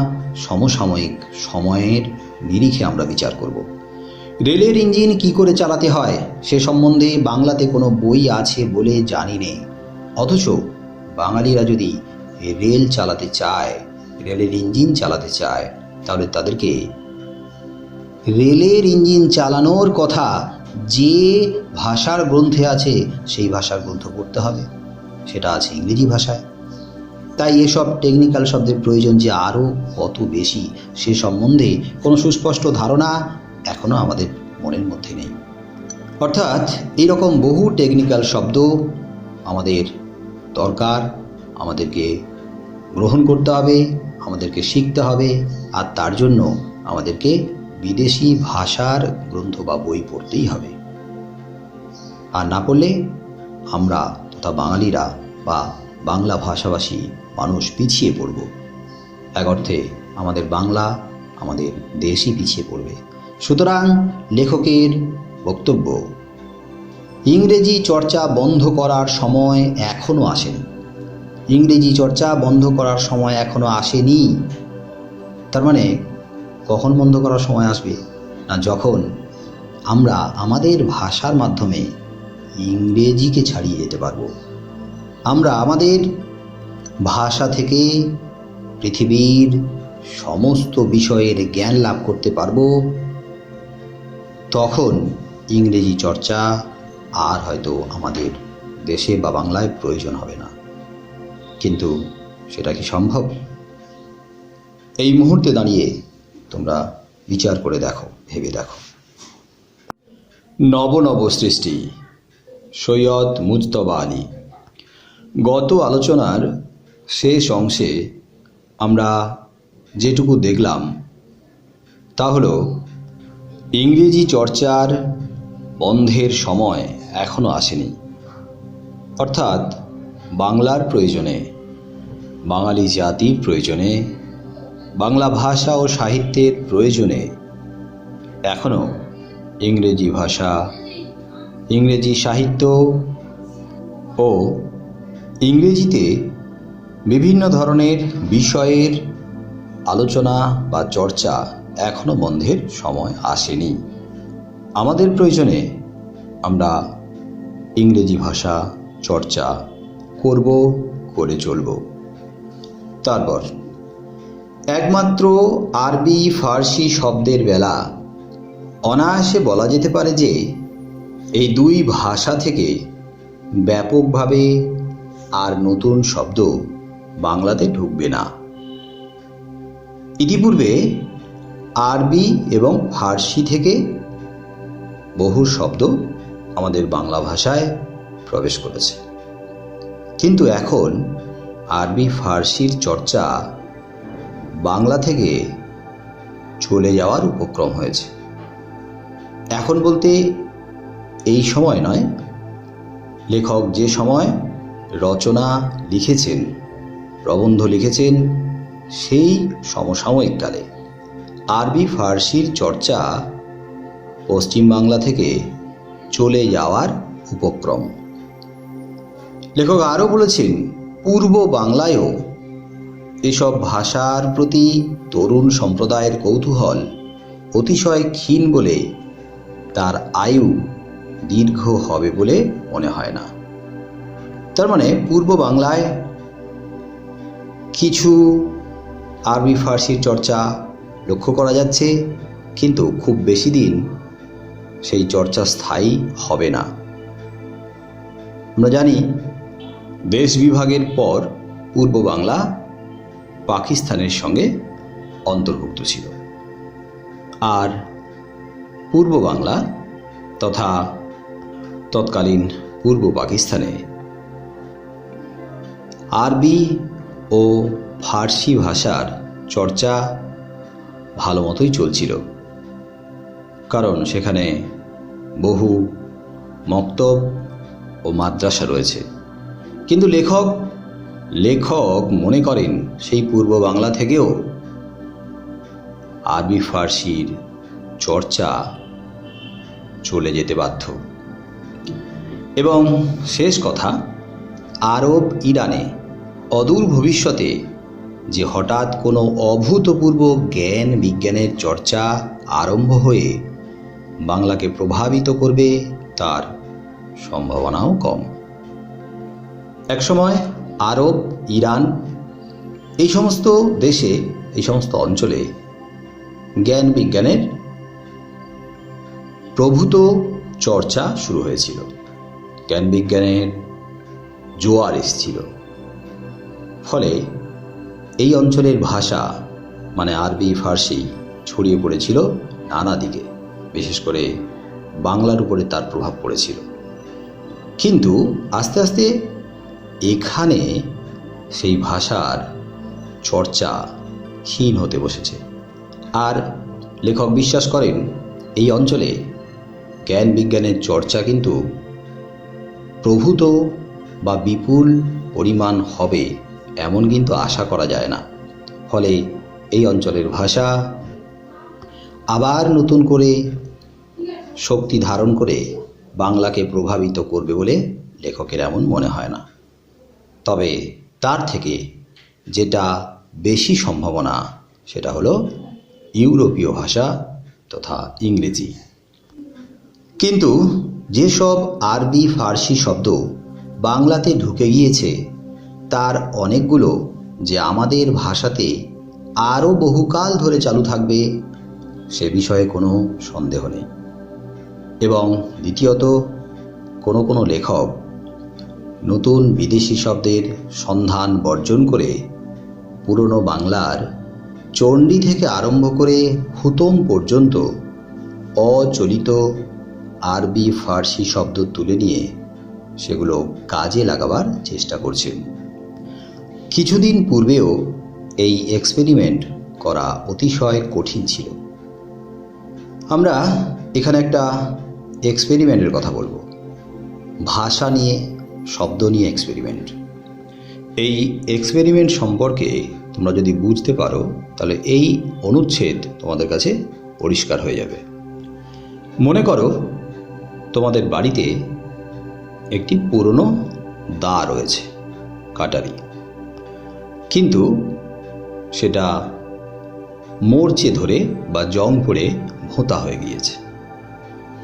সমসাময়িক সময়ের নিরিখে আমরা বিচার করব। রেলের ইঞ্জিন কি করে চালাতে হয় সে সম্বন্ধে বাংলাতে কোনো বই আছে বলে জানি নেই, অথচ বাঙালিরা যদি রেল চালাতে চায়, রেলের ইঞ্জিন চালাতে চায়, তাহলে তাদেরকে রেলের ইঞ্জিন চালানোর কথা যে ভাষার গ্রন্থে আছে সেই ভাষার গ্রন্থ পড়তে হবে, সেটা আছে ইংরেজি ভাষায়। তাই এসব টেকনিক্যাল শব্দের প্রয়োজন যে আরও কত বেশি সে সম্বন্ধে কোনো সুস্পষ্ট ধারণা এখনও আমাদের মনের মধ্যে নেই। অর্থাৎ এইরকম বহু টেকনিক্যাল শব্দ আমাদের দরকার, আমাদেরকে গ্রহণ করতে হবে, আমাদেরকে শিখতে হবে। আর তার জন্য আমাদেরকে বিদেশি ভাষার গ্রন্থ বা বই পড়তেই হবে। আর না পড়লে আমরা তথা বাঙালিরা বা বাংলা ভাষাভাষী মানুষ পিছিয়ে পড়ব। এক অর্থে আমাদের বাংলা, আমাদের দেশই পিছিয়ে পড়বে। সুতরাং লেখকের বক্তব্য, ইংরেজি চর্চা বন্ধ করার সময় এখনও আসেনি। ইংরেজি চর্চা বন্ধ করার সময় এখনও আসেনি। তার মানে কখন বন্ধ করার সময় আসবে? না, যখন আমরা আমাদের ভাষার মাধ্যমে ইংরেজিকে ছাড়িয়ে যেতে পারবো। আমরা আমাদের ভাষা থেকে পৃথিবীর সমস্ত বিষয়ের জ্ঞান লাভ করতে পারবো। তখন ইংরেজি চর্চা আর হয়তো আমাদের দেশে বা বাংলায় প্রয়োজন হবে না। কিন্তু সেটা কি সম্ভব? এই মুহূর্তে দাঁড়িয়ে তোমরা বিচার করে দেখো, ভেবে দেখো। নব নব সৃষ্টি, সৈয়দ মুজতবা আলী। গত আলোচনার শেষ অংশে আমরা যেটুকু দেখলাম তা হলো ইংরেজি চর্চার বন্ধের সময় এখনও আসেনি। অর্থাৎ বাংলার প্রয়োজনে, বাঙালি জাতির প্রয়োজনে, বাংলা ভাষা ও সাহিত্যের প্রয়োজনে এখনও ইংরেজি ভাষা, ইংরেজি সাহিত্য ও ইংরেজিতে বিভিন্ন ধরনের বিষয়ের আলোচনা বা চর্চা এখনও বন্ধের সময় আসেনি। আমাদের প্রয়োজনে আমরা ইংরেজি ভাষা চর্চা করব, করে চলব। তারপর একমাত্র আরবি ফার্সি শব্দের বেলা অনায়াসে বলা যেতে পারে যে এই দুই ভাষা থেকে ব্যাপকভাবে আর নতুন শব্দ বাংলাতে ঢুকবে না। ইতিপূর্বে আরবি এবং ফার্সি থেকে বহু শব্দ আমাদের বাংলা ভাষায় প্রবেশ করেছে। কিন্তু এখন আরবি ফার্সির চর্চা বাংলা থেকে চলে যাওয়ার উপক্রম হয়েছে। এখন বলতে এই সময় নয়, লেখক যে সময় রচনা লিখেছেন, প্রবন্ধ লিখেছেন, সেই সমসাময়িক কালে আরবি ফার্সির চর্চা পশ্চিম বাংলা থেকে চলে যাওয়ার উপক্রম। লেখক আরও বলেছেন, পূর্ব বাংলায়ও এসব ভাষার প্রতি তরুণ সম্প্রদায়ের কৌতূহল অতিশয় ক্ষীণ বলে তার আয়ু দীর্ঘ হবে বলে মনে হয় না। তার মানে পূর্ব বাংলায় কিছু আরবি ফার্সির চর্চা লক্ষ্য করা যাচ্ছে, কিন্তু খুব বেশি দিন সেই চর্চা স্থায়ী হবে না। আমরা জানি দেশ বিভাগের পর পূর্ব বাংলা পাকিস্তানের সঙ্গে অন্তর্ভুক্ত ছিল, আর পূর্ব বাংলা তথা তৎকালীন পূর্ব পাকিস্তানে আরবি ও ফার্সি ভাষার চর্চা ভালো মতোই চলছিল, কারণ সেখানে বহু মক্তব ও মাদ্রাসা রয়েছে। কিন্তু লেখক মনে করেন সেই পূর্ব বাংলা থেকেও আরবি ফার্সির চর্চা চলে যেতে বাধ্য। এবং শেষ কথা, আরব ইরানে অদূর ভবিষ্যতে যে হঠাৎ কোনো অভূতপূর্ব জ্ঞান বিজ্ঞানের চর্চা আরম্ভ হয়ে বাংলাকে প্রভাবিত করবে তার সম্ভাবনাও কম। একসময় আরব, ইরান এই সমস্ত দেশে, এই সমস্ত অঞ্চলে জ্ঞান বিজ্ঞানের প্রভূত চর্চা শুরু হয়েছিল, জ্ঞান বিজ্ঞানের জোয়ার এসেছিল। ফলে এই অঞ্চলের ভাষা মানে আরবি ফার্সি ছড়িয়ে পড়েছিল নানা দিকে, বিশেষ করে বাংলার উপরে তার প্রভাব পড়েছিল। কিন্তু আস্তে আস্তে এখানে সেই ভাষার চর্চা ক্ষীণ হতে বসেছে। আর লেখক বিশ্বাস করেন এই অঞ্চলে জ্ঞান বিজ্ঞানের চর্চা কিন্তু প্রভূত বা বিপুল পরিমাণ হবে এমন কিন্তু আশা করা যায় না। ফলে এই অঞ্চলের ভাষা আবার নতুন করে শক্তি ধারণ করে বাংলাকে প্রভাবিত করবে বলে লেখকের এমন মনে হয় না। তবে তার থেকে যেটা বেশি সম্ভাবনা সেটা হলো ইউরোপীয় ভাষা তথা ইংরেজি। কিন্তু যেসব আরবি ফার্সি শব্দ বাংলাতে ঢুকে গিয়েছে তার অনেকগুলো যে আমাদের ভাষাতে আরও বহুকাল ধরে চালু থাকবে সে বিষয়ে কোনো সন্দেহ নেই। এবং দ্বিতীয়ত, কোনো লেখক নতুন বিদেশি শব্দের সন্ধান বর্জন করে পুরনো বাংলার চণ্ডী থেকে আরম্ভ করে হুতম পর্যন্ত অচলিত আরবি ফার্সি শব্দ তুলে নিয়ে সেগুলো কাজে লাগাবার চেষ্টা করছেন। কিছুদিন পূর্বেও এই এক্সপেরিমেন্ট করা অতিশয় কঠিন ছিল। আমরা এখানে একটা এক্সপেরিমেন্টের কথা বলবো, ভাষা নিয়ে, শব্দ নিয়ে এক্সপেরিমেন্ট। এই এক্সপেরিমেন্ট সম্পর্কে তোমরা যদি বুঝতে পারো তাহলে এই অনুচ্ছেদ তোমাদের কাছে পরিষ্কার হয়ে যাবে। মনে করো তোমাদের বাড়িতে একটি পুরনো দা রয়েছে, কাটারি, কিন্তু সেটা মরচে ধরে বা জং পড়ে ভোঁতা হয়ে গিয়েছে।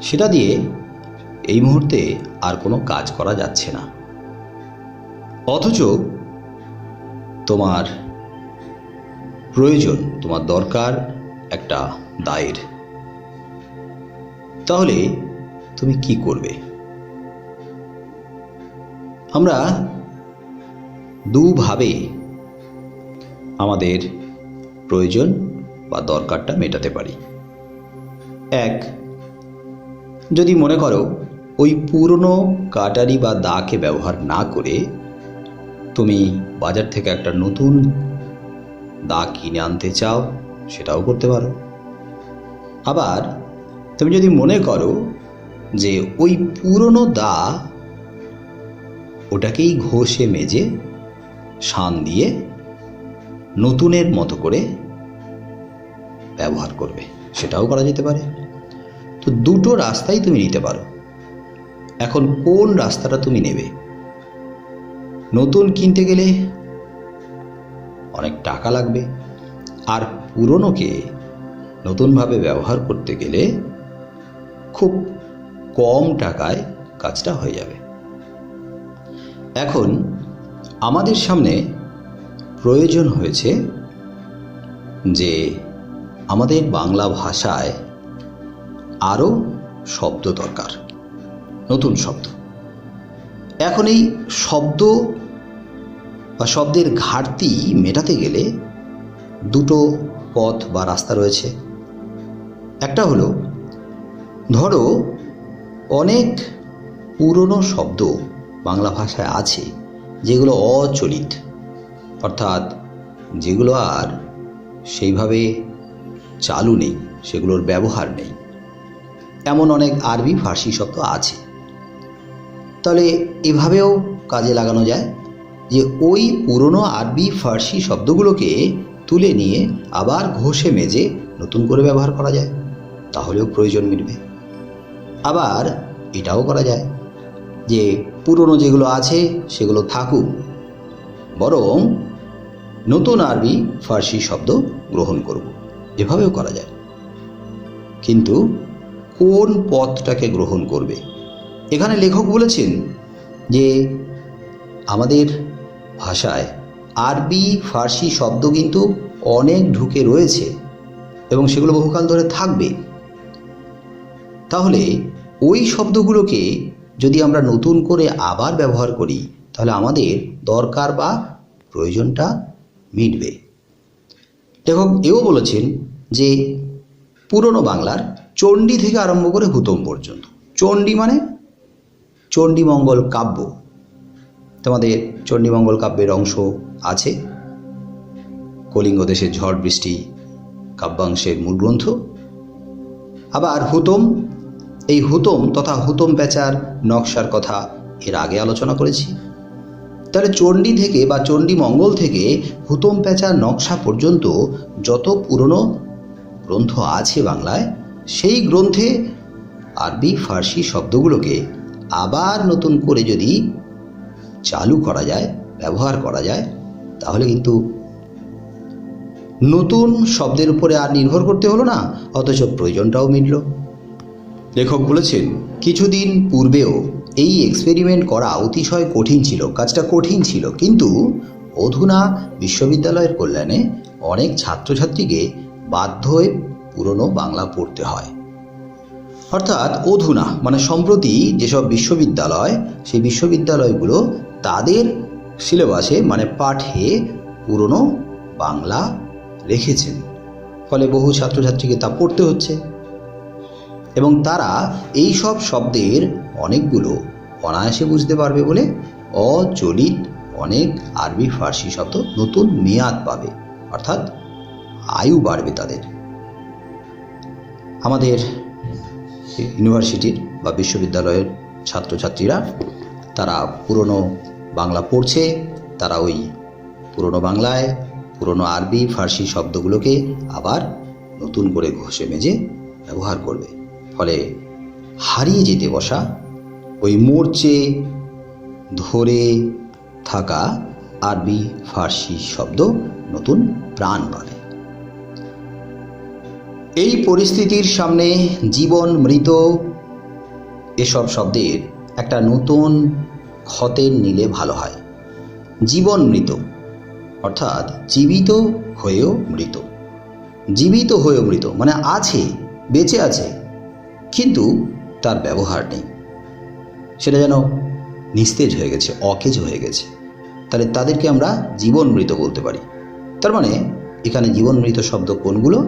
সেটা দিয়ে এই মুহূর্তে আর কোনো কাজ করা যাচ্ছে না, অথচ তোমার প্রয়োজন, তোমার দরকার একটা দায়ের। তাহলে তুমি কি করবে? আমরা দুভাবে আমাদের প্রয়োজন বা দরকারটা মেটাতে পারি। এক, যদি মনে করো ওই পুরনো কাটারি বা দাকে ব্যবহার না করে তুমি বাজার থেকে একটা নতুন দা কিনে আনতে চাও, সেটাও করতে পারো। আবার তুমি যদি মনে করো যে ওই পুরনো দা ওটাকেই ঘষে মেজে শান দিয়ে নতুনের মতো করে ব্যবহার করবে, সেটাও করা যেতে পারে। তো দুটো রাস্তাই তুমি নিতে পারো। এখন কোন রাস্তাটা তুমি নেবে? নতুন কিনতে গেলে অনেক টাকা লাগবে, আর পুরনোকে নতুনভাবে ব্যবহার করতে গেলে খুব কম টাকায় কাজটা হয়ে যাবে। এখন আমাদের সামনে প্রয়োজন হয়েছে যে আমাদের বাংলা ভাষায় আরও শব্দ দরকার, নতুন শব্দ। এখন এই শব্দ বা শব্দের ঘাটতি মেটাতে গেলে দুটো পথ বা রাস্তা রয়েছে। একটা হলো, ধরো অনেক পুরনো শব্দ বাংলা ভাষায় আছে যেগুলো অচলিত, অর্থাৎ যেগুলো আর সেইভাবে চালু নেই, সেগুলোর ব্যবহার নেই, এমন অনেক আরবি ফার্সি শব্দ আছে। তাহলে এভাবেও কাজে লাগানো যায় যে ওই পুরনো আরবি ফার্সি শব্দগুলোকে তুলে নিয়ে আবার ঘষে মেজে নতুন করে ব্যবহার করা যায়, তাহলেও প্রয়োজন মিটবে। আবার এটাও করা যায় যে পুরনো যেগুলো আছে সেগুলো থাকুক, বরং নতুন আরবি ফার্সি শব্দ গ্রহণ করব, এভাবেও করা যায়। কিন্তু কোন পথটাকে গ্রহণ করবে? এখানে লেখক বলেছেন যে আমাদের ভাষায় আরবি ফার্সি শব্দ কিন্তু অনেক ঢুকে রয়েছে এবং সেগুলো বহুকাল ধরে থাকবে। তাহলে ওই শব্দগুলোকে যদি আমরা নতুন করে আবার ব্যবহার করি, তাহলে আমাদের দরকার বা প্রয়োজনটা মিটবে। লেখক এও বলেছেন যে পুরনো বাংলার চণ্ডী থেকে আরম্ভ করে হুতম পর্যন্ত, চণ্ডী মানে চণ্ডীমঙ্গল কাব্য, তোমাদের চণ্ডীমঙ্গল কাব্যের অংশ আছে, কলিঙ্গ দেশের ঝড় বৃষ্টি কাব্যাংশের মূল গ্রন্থ। আবার হুতম, এই হুতম তথা হুতম প্যাঁচার নকশার কথা এর আগে আলোচনা করেছি। তাহলে চণ্ডী থেকে বা চণ্ডীমঙ্গল থেকে হুতম প্যাঁচার নকশা পর্যন্ত যত পুরনো গ্রন্থ আছে বাংলায়, সেই গ্রন্থে আরবি ফার্সি শব্দগুলোকে আবার নতুন করে যদি চালু করা যায়, ব্যবহার করা যায়, তাহলে কিন্তু নতুন শব্দের উপরে আর নির্ভর করতে হলো না, অথচ প্রয়োজনটাও মিটল। লেখক বলেছেন কিছুদিন পূর্বেও এই এক্সপেরিমেন্ট করা অতিশয় কঠিন ছিল, কাজটা কঠিন ছিল, কিন্তু অধুনা বিশ্ববিদ্যালয়ের কল্যাণে অনেক ছাত্রছাত্রীকে বাধ্য হয়ে পুরনো বাংলা পড়তে হয়। অর্থাৎ অধুনা মানে সম্প্রতি যেসব বিশ্ববিদ্যালয়, সেই বিশ্ববিদ্যালয়গুলো তাদের সিলেবাসে মানে পাঠে পুরনো বাংলা রেখেছেন, ফলে বহু ছাত্রছাত্রীকে তা পড়তে হচ্ছে এবং তারা এই সব শব্দের অনেকগুলো অনায়াসে বুঝতে পারবে বলে অচলিত অনেক আরবি ফার্সি শব্দ নতুন মেয়াদ পাবে, অর্থাৎ আয়ু বাড়বে তাদের। আমাদের ইউনিভার্সিটির বা বিশ্ববিদ্যালয়ের ছাত্রছাত্রীরা তারা পুরনো বাংলা পড়ছে, তারা ওই পুরনো বাংলায় পুরনো আরবি ফার্সি শব্দগুলোকে আবার নতুন করে ঘষে মেজে ব্যবহার করবে, ফলে হারিয়ে যেতে বসা ওই মরচে ধরে থাকা আরবি ফার্সি শব্দ নতুন প্রাণ পাবে। এই পরিস্থিতির সামনে জীবন মৃত এসব শব্দের একটা নতুন খতের নিলে ভালো হয়। জীবন মৃত অর্থাৎ জীবিত হয়েও মৃত, জীবিত হয়েও মৃত মানে আছে, বেঁচে আছে, কিন্তু তার ব্যবহার নেই, সেটা যেন নিস্তেজ হয়ে গেছে, অকেজ হয়ে গেছে, তাহলে তাদেরকে আমরা জীবন মৃত বলতে পারি। তার মানে এখানে জীবন মৃত শব্দ কোনগুলো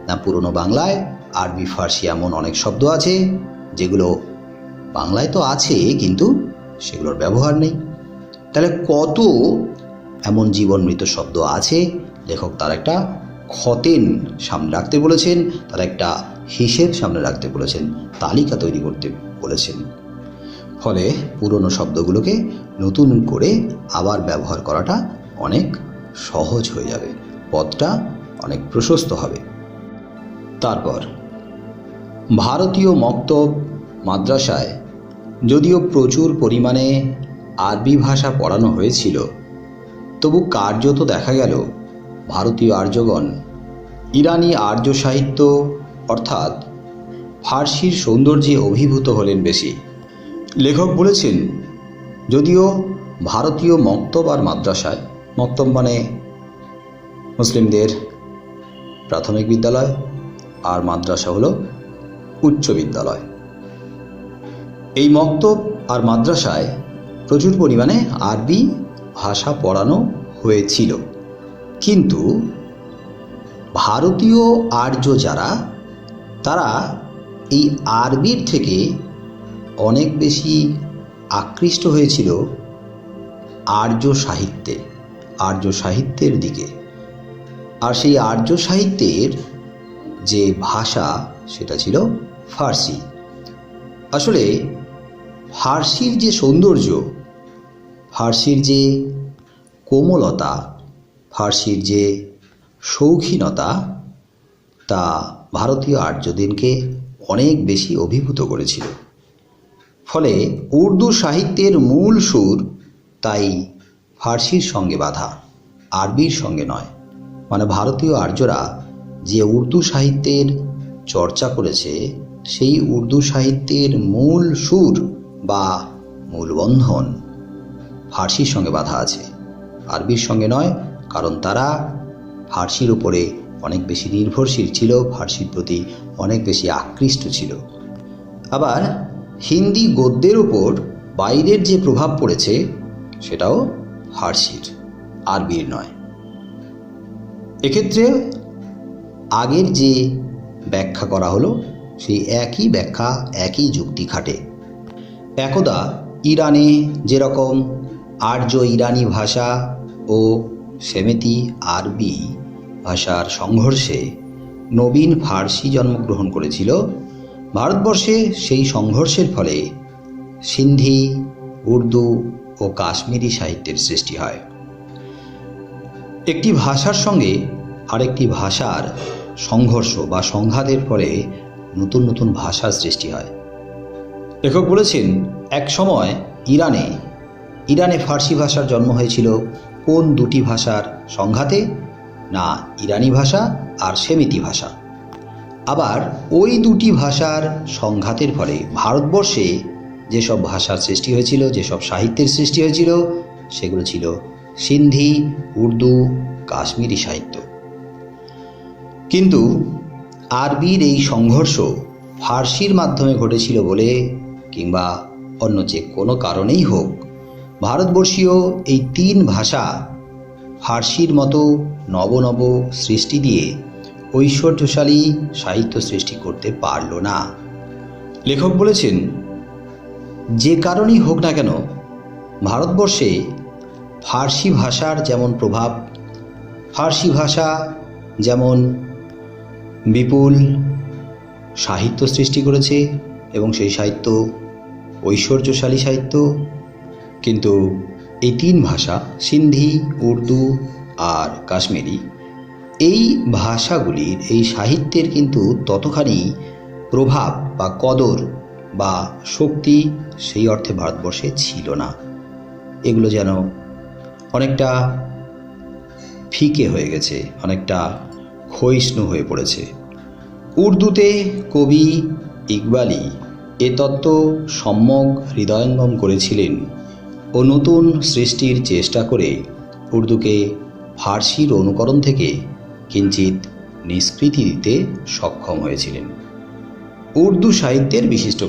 না, পুরনো বাংলায় আরবি ফার্সি এমন অনেক শব্দ আছে যেগুলো বাংলায় তো আছে, কিন্তু সেগুলোর ব্যবহার নেই। তাহলে কত এমন জীবন মৃত শব্দ আছে, লেখক তার একটা খতেন সামনে রাখতে বলেছেন, তার একটা হিসেব সামনে রাখতে বলেছেন, তালিকা তৈরি করতে বলেছেন। ফলে পুরনো শব্দগুলোকে নতুন করে আবার ব্যবহার করাটা অনেক সহজ হয়ে যাবে, পথটা অনেক প্রশস্ত হবে। তারপর ভারতীয় মক্তব মাদ্রাসায় যদিও প্রচুর পরিমাণে আরবি ভাষা পড়ানো হয়েছিল, তবু কার্যত দেখা গেল ভারতীয় আর্যগণ ইরানি আর্য সাহিত্য অর্থাৎ ফার্সির সৌন্দর্যে অভিভূত হলেন বেশি। লেখক বলেছেন, যদিও ভারতীয় মক্তব আর মাদ্রাসায়, মক্তব মানে মুসলিমদের প্রাথমিক বিদ্যালয় আর মাদ্রাসা হলো উচ্চ বিদ্যালয়, এই মক্তব আর মাদ্রাসায় প্রচুর পরিমাণে আরবি ভাষা পড়ানো হয়েছিল, কিন্তু ভারতীয় আর্য যারা, তারা এই আরবির থেকে অনেক বেশি আকৃষ্ট হয়েছিল আর্য সাহিত্যের দিকে। আর সেই আর্য সাহিত্যের যে ভাষা সেটা ছিল ফার্সি। আসলে ফার্সির যে সৌন্দর্য, ফার্সির যে কোমলতা, ফার্সির যে শৌখিনতা, তা ভারতীয় আর্যদেরকে অনেক বেশি অভিভূত করেছিল। ফলে উর্দু সাহিত্যের মূল সুর তাই ফার্সির সঙ্গে বাঁধা, আরবির সঙ্গে নয়। মানে ভারতীয় আর্যরা যে উর্দু সাহিত্যের চর্চা করেছে, সেই উর্দু সাহিত্যের মূল সুর বা মূল বন্ধন ফার্সির সঙ্গে বাঁধা আছে, আরবির সঙ্গে নয়। কারণ তারা ফার্সির উপরে অনেক বেশি নির্ভরশীল ছিল, ফার্সির প্রতি অনেক বেশি আকৃষ্ট ছিল। আবার হিন্দি গদ্যের উপর বাইরের যে প্রভাব পড়েছে সেটাও ফার্সির, আরবির নয়। এক্ষেত্রে আগের যে ব্যাখ্যা করা হলো, সেই একই ব্যাখ্যা, একই যুক্তি খাটে। একদা ইরানে যেরকম আর্য ইরানি ভাষা ও সেমেতি আরবি ভাষার সংঘর্ষে নবীন ফার্সি জন্মগ্রহণ করেছিল, ভারতবর্ষে সেই সংঘর্ষের ফলে সিন্ধি, উর্দু ও কাশ্মীরি সাহিত্যের সৃষ্টি হয়। একটি ভাষার সঙ্গে আরেকটি ভাষার সংঘর্ষ বা সংঘাতের ফলে নতুন নতুন ভাষার সৃষ্টি হয়। লেখক বলেছেন, এক সময় ইরানে ফার্সি ভাষার জন্ম হয়েছিল কোন দুটি ভাষার সংঘাতে? না, ইরানি ভাষা আর সেমিতি ভাষা। আবার ওই দুটি ভাষার সংঘাতের ফলে ভারতবর্ষে যেসব ভাষার সৃষ্টি হয়েছিল, যেসব সাহিত্যের সৃষ্টি হয়েছিল, সেগুলো ছিল সিন্ধি, উর্দু, কাশ্মীরি সাহিত্য। কিন্তু আরবির এই সংঘর্ষ ফার্সির মাধ্যমে ঘটেছিল বলে, কিংবা অন্য যে কোনো কারণেই হোক, ভারতবর্ষীয় এই তিন ভাষা ফার্সির মতো নব নব সৃষ্টি দিয়ে ঐশ্বর্যশালী সাহিত্য সৃষ্টি করতে পারল না। লেখক বলেছেন, যে কারণেই হোক না কেন, ভারতবর্ষে ফার্সি ভাষার যেমন প্রভাব, ফার্সি ভাষা যেমন বিপুল সাহিত্য সৃষ্টি করেছে এবং সেই সাহিত্য ঐশ্বর্যশালী সাহিত্য, কিন্তু এই তিন ভাষা সিন্ধি, উর্দু আর কাশ্মীরি, এই ভাষাগুলির এই সাহিত্যের কিন্তু ততখানি প্রভাব বা কদর বা শক্তি সেই অর্থে ভারতবর্ষে ছিল না। এগুলো যেন অনেকটা ফিকে হয়ে গেছে, অনেকটা ক্ষয়িষ্ণু হয়ে পড়েছে। উর্দুতে কবি ইকবালি এ তত্ত্ব সম্যক হৃদয়ঙ্গম করেছিলেন ও নতুন সৃষ্টির চেষ্টা করে উর্দুকে ফার্সির অনুকরণ থেকে কিঞ্চিত নিষ্কৃতি দিতে সক্ষম হয়েছিলেন। উর্দু সাহিত্যের বিশিষ্ট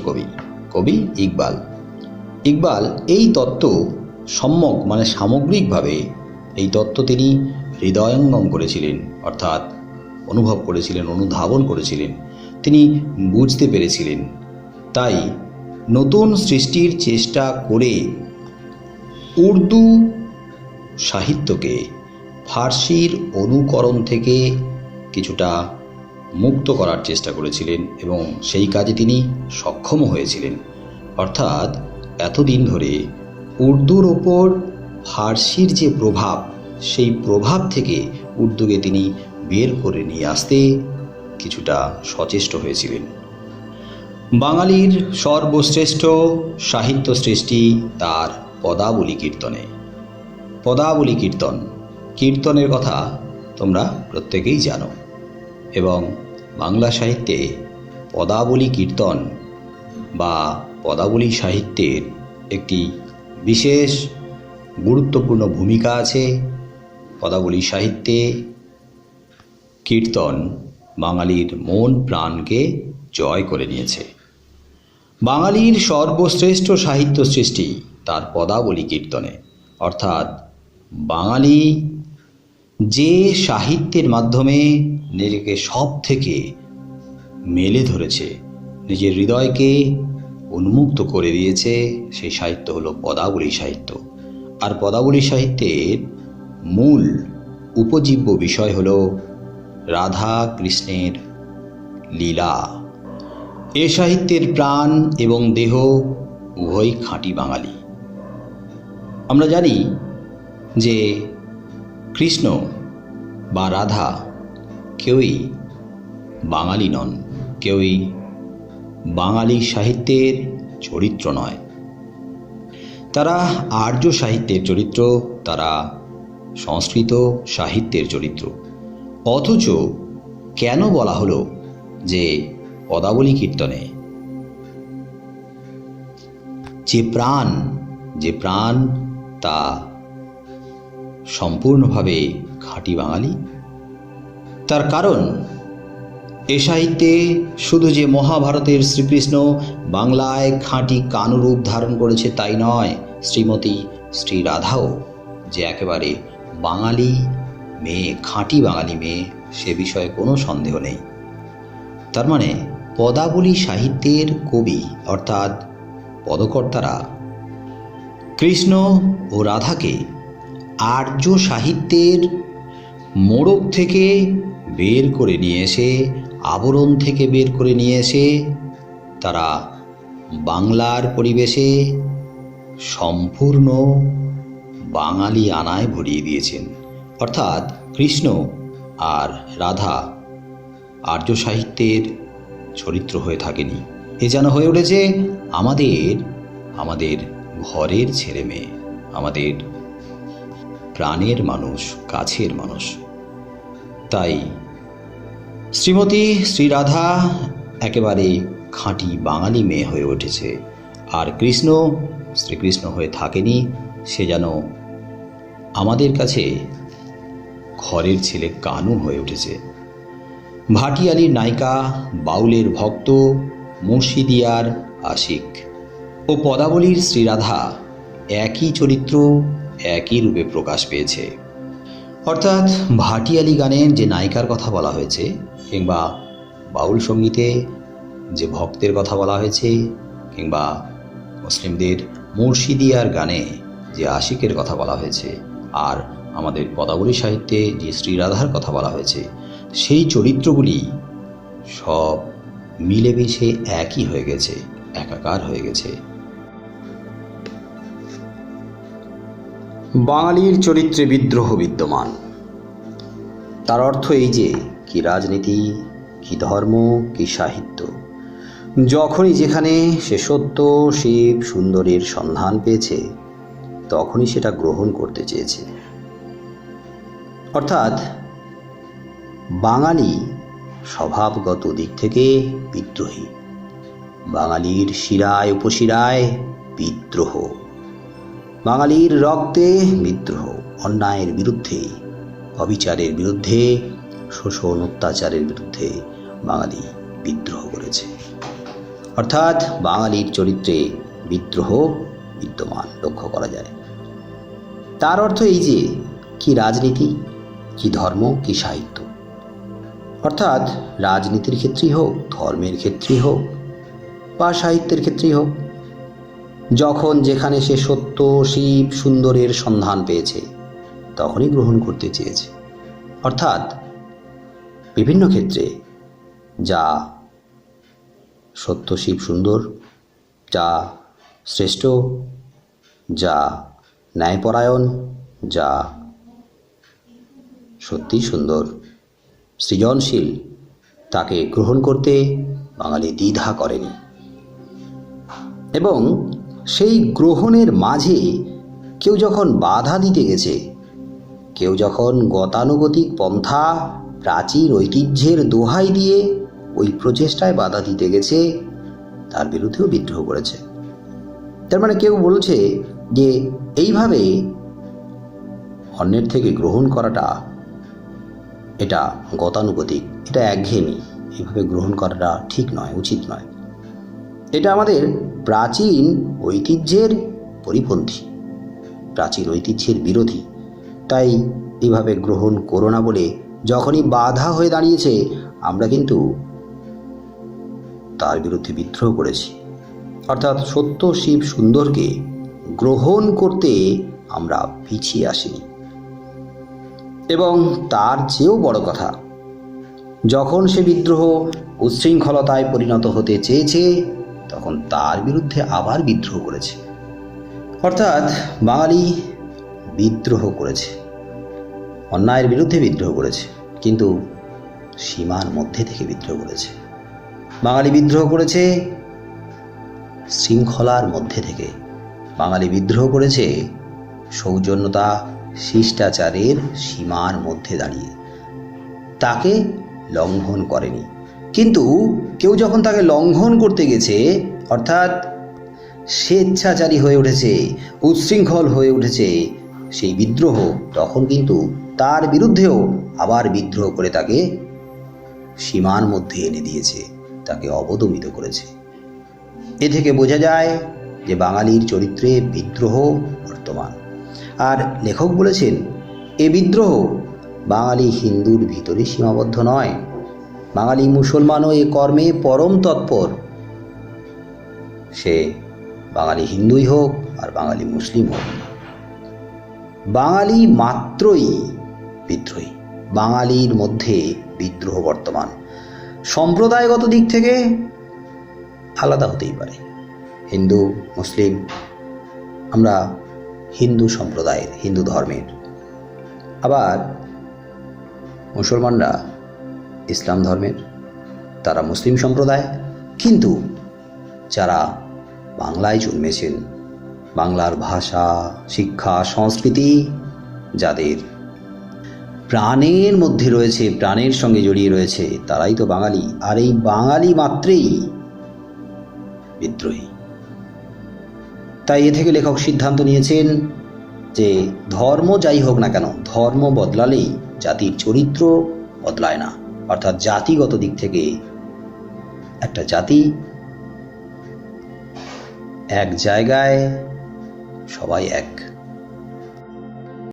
কবি ইকবাল এই তত্ত্ব সম্যক মানে সামগ্রিকভাবে এই তত্ত্ব তিনি হৃদয়ঙ্গম করেছিলেন, অর্থাৎ অনুভব করেছিলেন, অনুধাবন করেছিলেন, তিনি বুঝতে পেরেছিলেন। তাই নতুন সৃষ্টির চেষ্টা করে উর্দু সাহিত্যকে ফার্সির অনুকরণ থেকে কিছুটা মুক্ত করার চেষ্টা করেছিলেন এবং সেই কাজে তিনি সক্ষম হয়েছিলেন। অর্থাৎ এতদিন ধরে উর্দুর ওপর ফার্সির যে প্রভাব, সেই প্রভাব থেকে উর্দুকে তিনি বের করে নিয়ে আসতে কিছুটা সচেষ্ট হয়েছিলেন। বাঙালির সর্বশ্রেষ্ঠ সাহিত্য সৃষ্টি তার পদাবলী কীর্তনে। পদাবলী কীর্তনের কথা তোমরা প্রত্যেকেই জানো এবং বাংলা সাহিত্যে পদাবলী কীর্তন বা পদাবলী সাহিত্যের একটি বিশেষ গুরুত্বপূর্ণ ভূমিকা আছে। পদাবলী সাহিত্যে কীর্তন বাঙালির মন প্রাণকে জয় করে নিয়েছে। বাঙালির সর্বশ্রেষ্ঠ সাহিত্য সৃষ্টি তার পদাবলী কীর্তনে। অর্থাৎ বাঙালি যে সাহিত্যের মাধ্যমে নিজেকে সব থেকে মেলে ধরেছে, নিজের হৃদয়কে উন্মুক্ত করে দিয়েছে, সেই সাহিত্য হলো পদাবলী সাহিত্য। আর পদাবলী সাহিত্যের মূল উপজীব্য বিষয় হলো রাধা কৃষ্ণের লীলা। এ সাহিত্যের প্রাণ এবং দেহ উভয়ই খাঁটি বাঙালি। আমরা জানি যে কৃষ্ণ বা রাধা কেউই বাঙালি নন, কেউই বাঙালি সাহিত্যের চরিত্র নয়। তারা আর্য সাহিত্যের চরিত্র, তারা সংস্কৃত সাহিত্যের চরিত্র। অথচ কেন বলা হলো যে পদাবলী কীর্তনে যে প্রাণ তা সম্পূর্ণভাবে খাঁটি বাঙালি? তার কারণ এ সাহিত্যে শুধু যে মহাভারতের শ্রীকৃষ্ণ বাংলায় খাঁটি কানুরূপ ধারণ করেছে তাই নয়, শ্রীমতী শ্রী রাধাও যে একেবারে বাঙালি মেয়ে, খাঁটি বাঙালি মেয়ে, সে বিষয়ে কোনো সন্দেহ নেই। তার মানে পদাবলী সাহিত্যের কবি অর্থাৎ পদকর্তারা কৃষ্ণ ও রাধাকে আর্য সাহিত্যের মোড়ক থেকে বের করে নিয়ে এসে, আবরণ থেকে বের করে নিয়ে এসে তারা বাংলার পরিবেশে সম্পূর্ণ বাঙালি আনায় ভরিয়ে দিয়েছেন। অর্থাৎ কৃষ্ণ আর রাধা আর্য সাহিত্যের চরিত্র হয়ে থাকেনি, এ যেন হয়ে উঠেছে আমাদের ঘরের ছেলে মেয়ে, আমাদের প্রাণের মানুষ, কাছের মানুষ। তাই শ্রীমতী শ্রী রাধা একেবারে খাঁটি বাঙালি মেয়ে হয়ে উঠেছে, আর কৃষ্ণ শ্রীকৃষ্ণ হয়ে থাকেনি, সে যেন আমাদের কাছে ঘরের ছেলে কানু হয়ে উঠেছে। ভাটিয়ালির নায়িকা, বাউলের ভক্ত, মুর্শিদিয়ার আশিক ও পদাবলীর শ্রীরাধা একই চরিত্র, একই রূপে প্রকাশ পেয়েছে। অর্থাৎ ভাটিয়ালি গানের যে নায়িকার কথা বলা হয়েছে, কিংবা বাউল সঙ্গীতে যে ভক্তের কথা বলা হয়েছে, কিংবা মুসলিমদের মুর্শিদিয়ার গানে যে আশিকের কথা বলা হয়েছে, আর আমাদের পদাবলী সাহিত্যে যে শ্রীরাধার কথা বলা হয়েছে, সেই চরিত্রগুলি সব মিলেমিশে একই হয়ে গেছে, একাকার হয়ে গেছে। বাঙালির চরিত্রে বিদ্রোহ বিদ্যমান। তার অর্থ এই যে কি রাজনীতি, কি ধর্ম, কি সাহিত্য, যখনই যেখানে সে সত্য, শিব, সুন্দরীর সন্ধান পেয়েছে, তখনই সেটা গ্রহণ করতে চেয়েছে। অর্থাৎ বাঙালি স্বভাবগত দিক থেকে বিদ্রোহী। বাঙালির শিরায় উপশিরায় বিদ্রোহ, বাঙালির রক্তে বিদ্রোহ। অন্যায়ের বিরুদ্ধে, অবিচারের বিরুদ্ধে, শোষণ অত্যাচারের বিরুদ্ধে বাঙালি বিদ্রোহ করেছে। অর্থাৎ বাঙালির চরিত্রে বিদ্রোহ বিদ্যমান লক্ষ্য করা যায়। তার অর্থ এই যে কি রাজনীতি, কি ধর্ম, কি সাহিত্য। অর্থাৎ রাজনীতির ক্ষেত্রেই হোক, ধর্মের ক্ষেত্রেই হোক, বা সাহিত্যের ক্ষেত্রেই হোক, যখন যেখানে সে সত্য শিব সুন্দরের সন্ধান পেয়েছে তখনই গ্রহণ করতে চেয়েছে। অর্থাৎ বিভিন্ন ক্ষেত্রে যা সত্য শিব সুন্দর, যা শ্রেষ্ঠ, যা ন্যায়পরায়ণ, যা সত্যি সুন্দর, সৃজনশীল, তাকে গ্রহণ করতে বাঙালি দ্বিধা করেনি। এবং সেই গ্রহণের মাঝে কেউ যখন বাধা দিতে গেছে, কেউ যখন গতানুগতিক পন্থা প্রাচীন ঐতিহ্যের দোহাই দিয়ে ওই প্রচেষ্টায় বাধা দিতে গেছে, তার বিরুদ্ধেও বিদ্রোহ করেছে। তার মানে কেউ বলছে যে এইভাবে অন্যের থেকে গ্রহণ করাটা এটা গতানুগতিক, এটা একঘেয়েমি, এইভাবে গ্রহণ করাটা ঠিক নয়, উচিত নয়, এটা আমাদের প্রাচীন ঐতিহ্যের পরিপন্থী, প্রাচীন ঐতিহ্যের বিরোধী। তাই এইভাবে গ্রহণ করো না বলে যখনই বাধা হয়ে দাঁড়িয়েছে আমরা কিন্তু তার বিরুদ্ধে বিদ্রোহ করেছি। অর্থাৎ সত্য শিব সুন্দরকে গ্রহণ করতে আমরা পিছিয়ে আসিনি। এবং তার চেয়েও বড় কথা, যখন সে বিদ্রোহ উচ্ছৃঙ্খলতায় পরিণত হতে চেয়েছে তখন তার বিরুদ্ধে আবার বিদ্রোহ করেছে। অর্থাৎ বাঙালি বিদ্রোহ করেছে, অন্যায়ের বিরুদ্ধে বিদ্রোহ করেছে, কিন্তু সীমার মধ্যে থেকে বিদ্রোহ করেছে। বাঙালি বিদ্রোহ করেছে শৃঙ্খলার মধ্যে থেকে, বাঙালি বিদ্রোহ করেছে সৌজন্যতা শিষ্টাচারের সীমার মধ্যে দাঁড়িয়ে, তাকে লঙ্ঘন করেনি। কিন্তু কেউ যখন তাকে লঙ্ঘন করতে গেছে, অর্থাৎ স্বেচ্ছাচারী হয়ে উঠেছে, উচ্ছৃঙ্খল হয়ে উঠেছে সেই বিদ্রোহ, তখন কিন্তু তার বিরুদ্ধেও আবার বিদ্রোহ করে তাকে সীমার মধ্যে এনে দিয়েছে, তাকে অবদমিত করেছে। এ থেকে বোঝা যায় যে বাঙালির চরিত্রে বিদ্রোহ বর্তমান। আর লেখক বলেছেন এ বিদ্রোহ বাঙালি হিন্দুর ভিতরে সীমাবদ্ধ নয়, বাঙালি মুসলমানও এ কর্মে পরম তৎপর, সে বাঙালি হিন্দুই হোক আর বাঙালি মুসলিম হোক, বাঙালি মাত্রই বিদ্রোহী, বাঙালির মধ্যে বিদ্রোহ বর্তমান। সম্প্রদায়গত দিক থেকে আলাদা হতেই পারে, হিন্দু মুসলিম, আমরা হিন্দু সম্প্রদায়ের, হিন্দু ধর্মের, আবার মুসলমানরা ইসলাম ধর্মের, তারা মুসলিম সম্প্রদায়। কিন্তু যারা বাংলায় জন্মেছেন, বাংলার ভাষা শিক্ষা সংস্কৃতি যাদের প্রাণের মধ্যে রয়েছে, প্রাণের সঙ্গে জড়িয়ে রয়েছে, তারাই তো বাঙালি। আর এই বাঙালি মাত্রেই বিদ্রোহী। তাই এ থেকে লেখক সিদ্ধান্ত নিয়েছেন যে ধর্ম যাই হোক না কেন, ধর্ম বদলালেই জাতির চরিত্র বদলায় না। অর্থাৎ জাতিগত দিক থেকে একটা জাতি এক জায়গায় সবাই এক।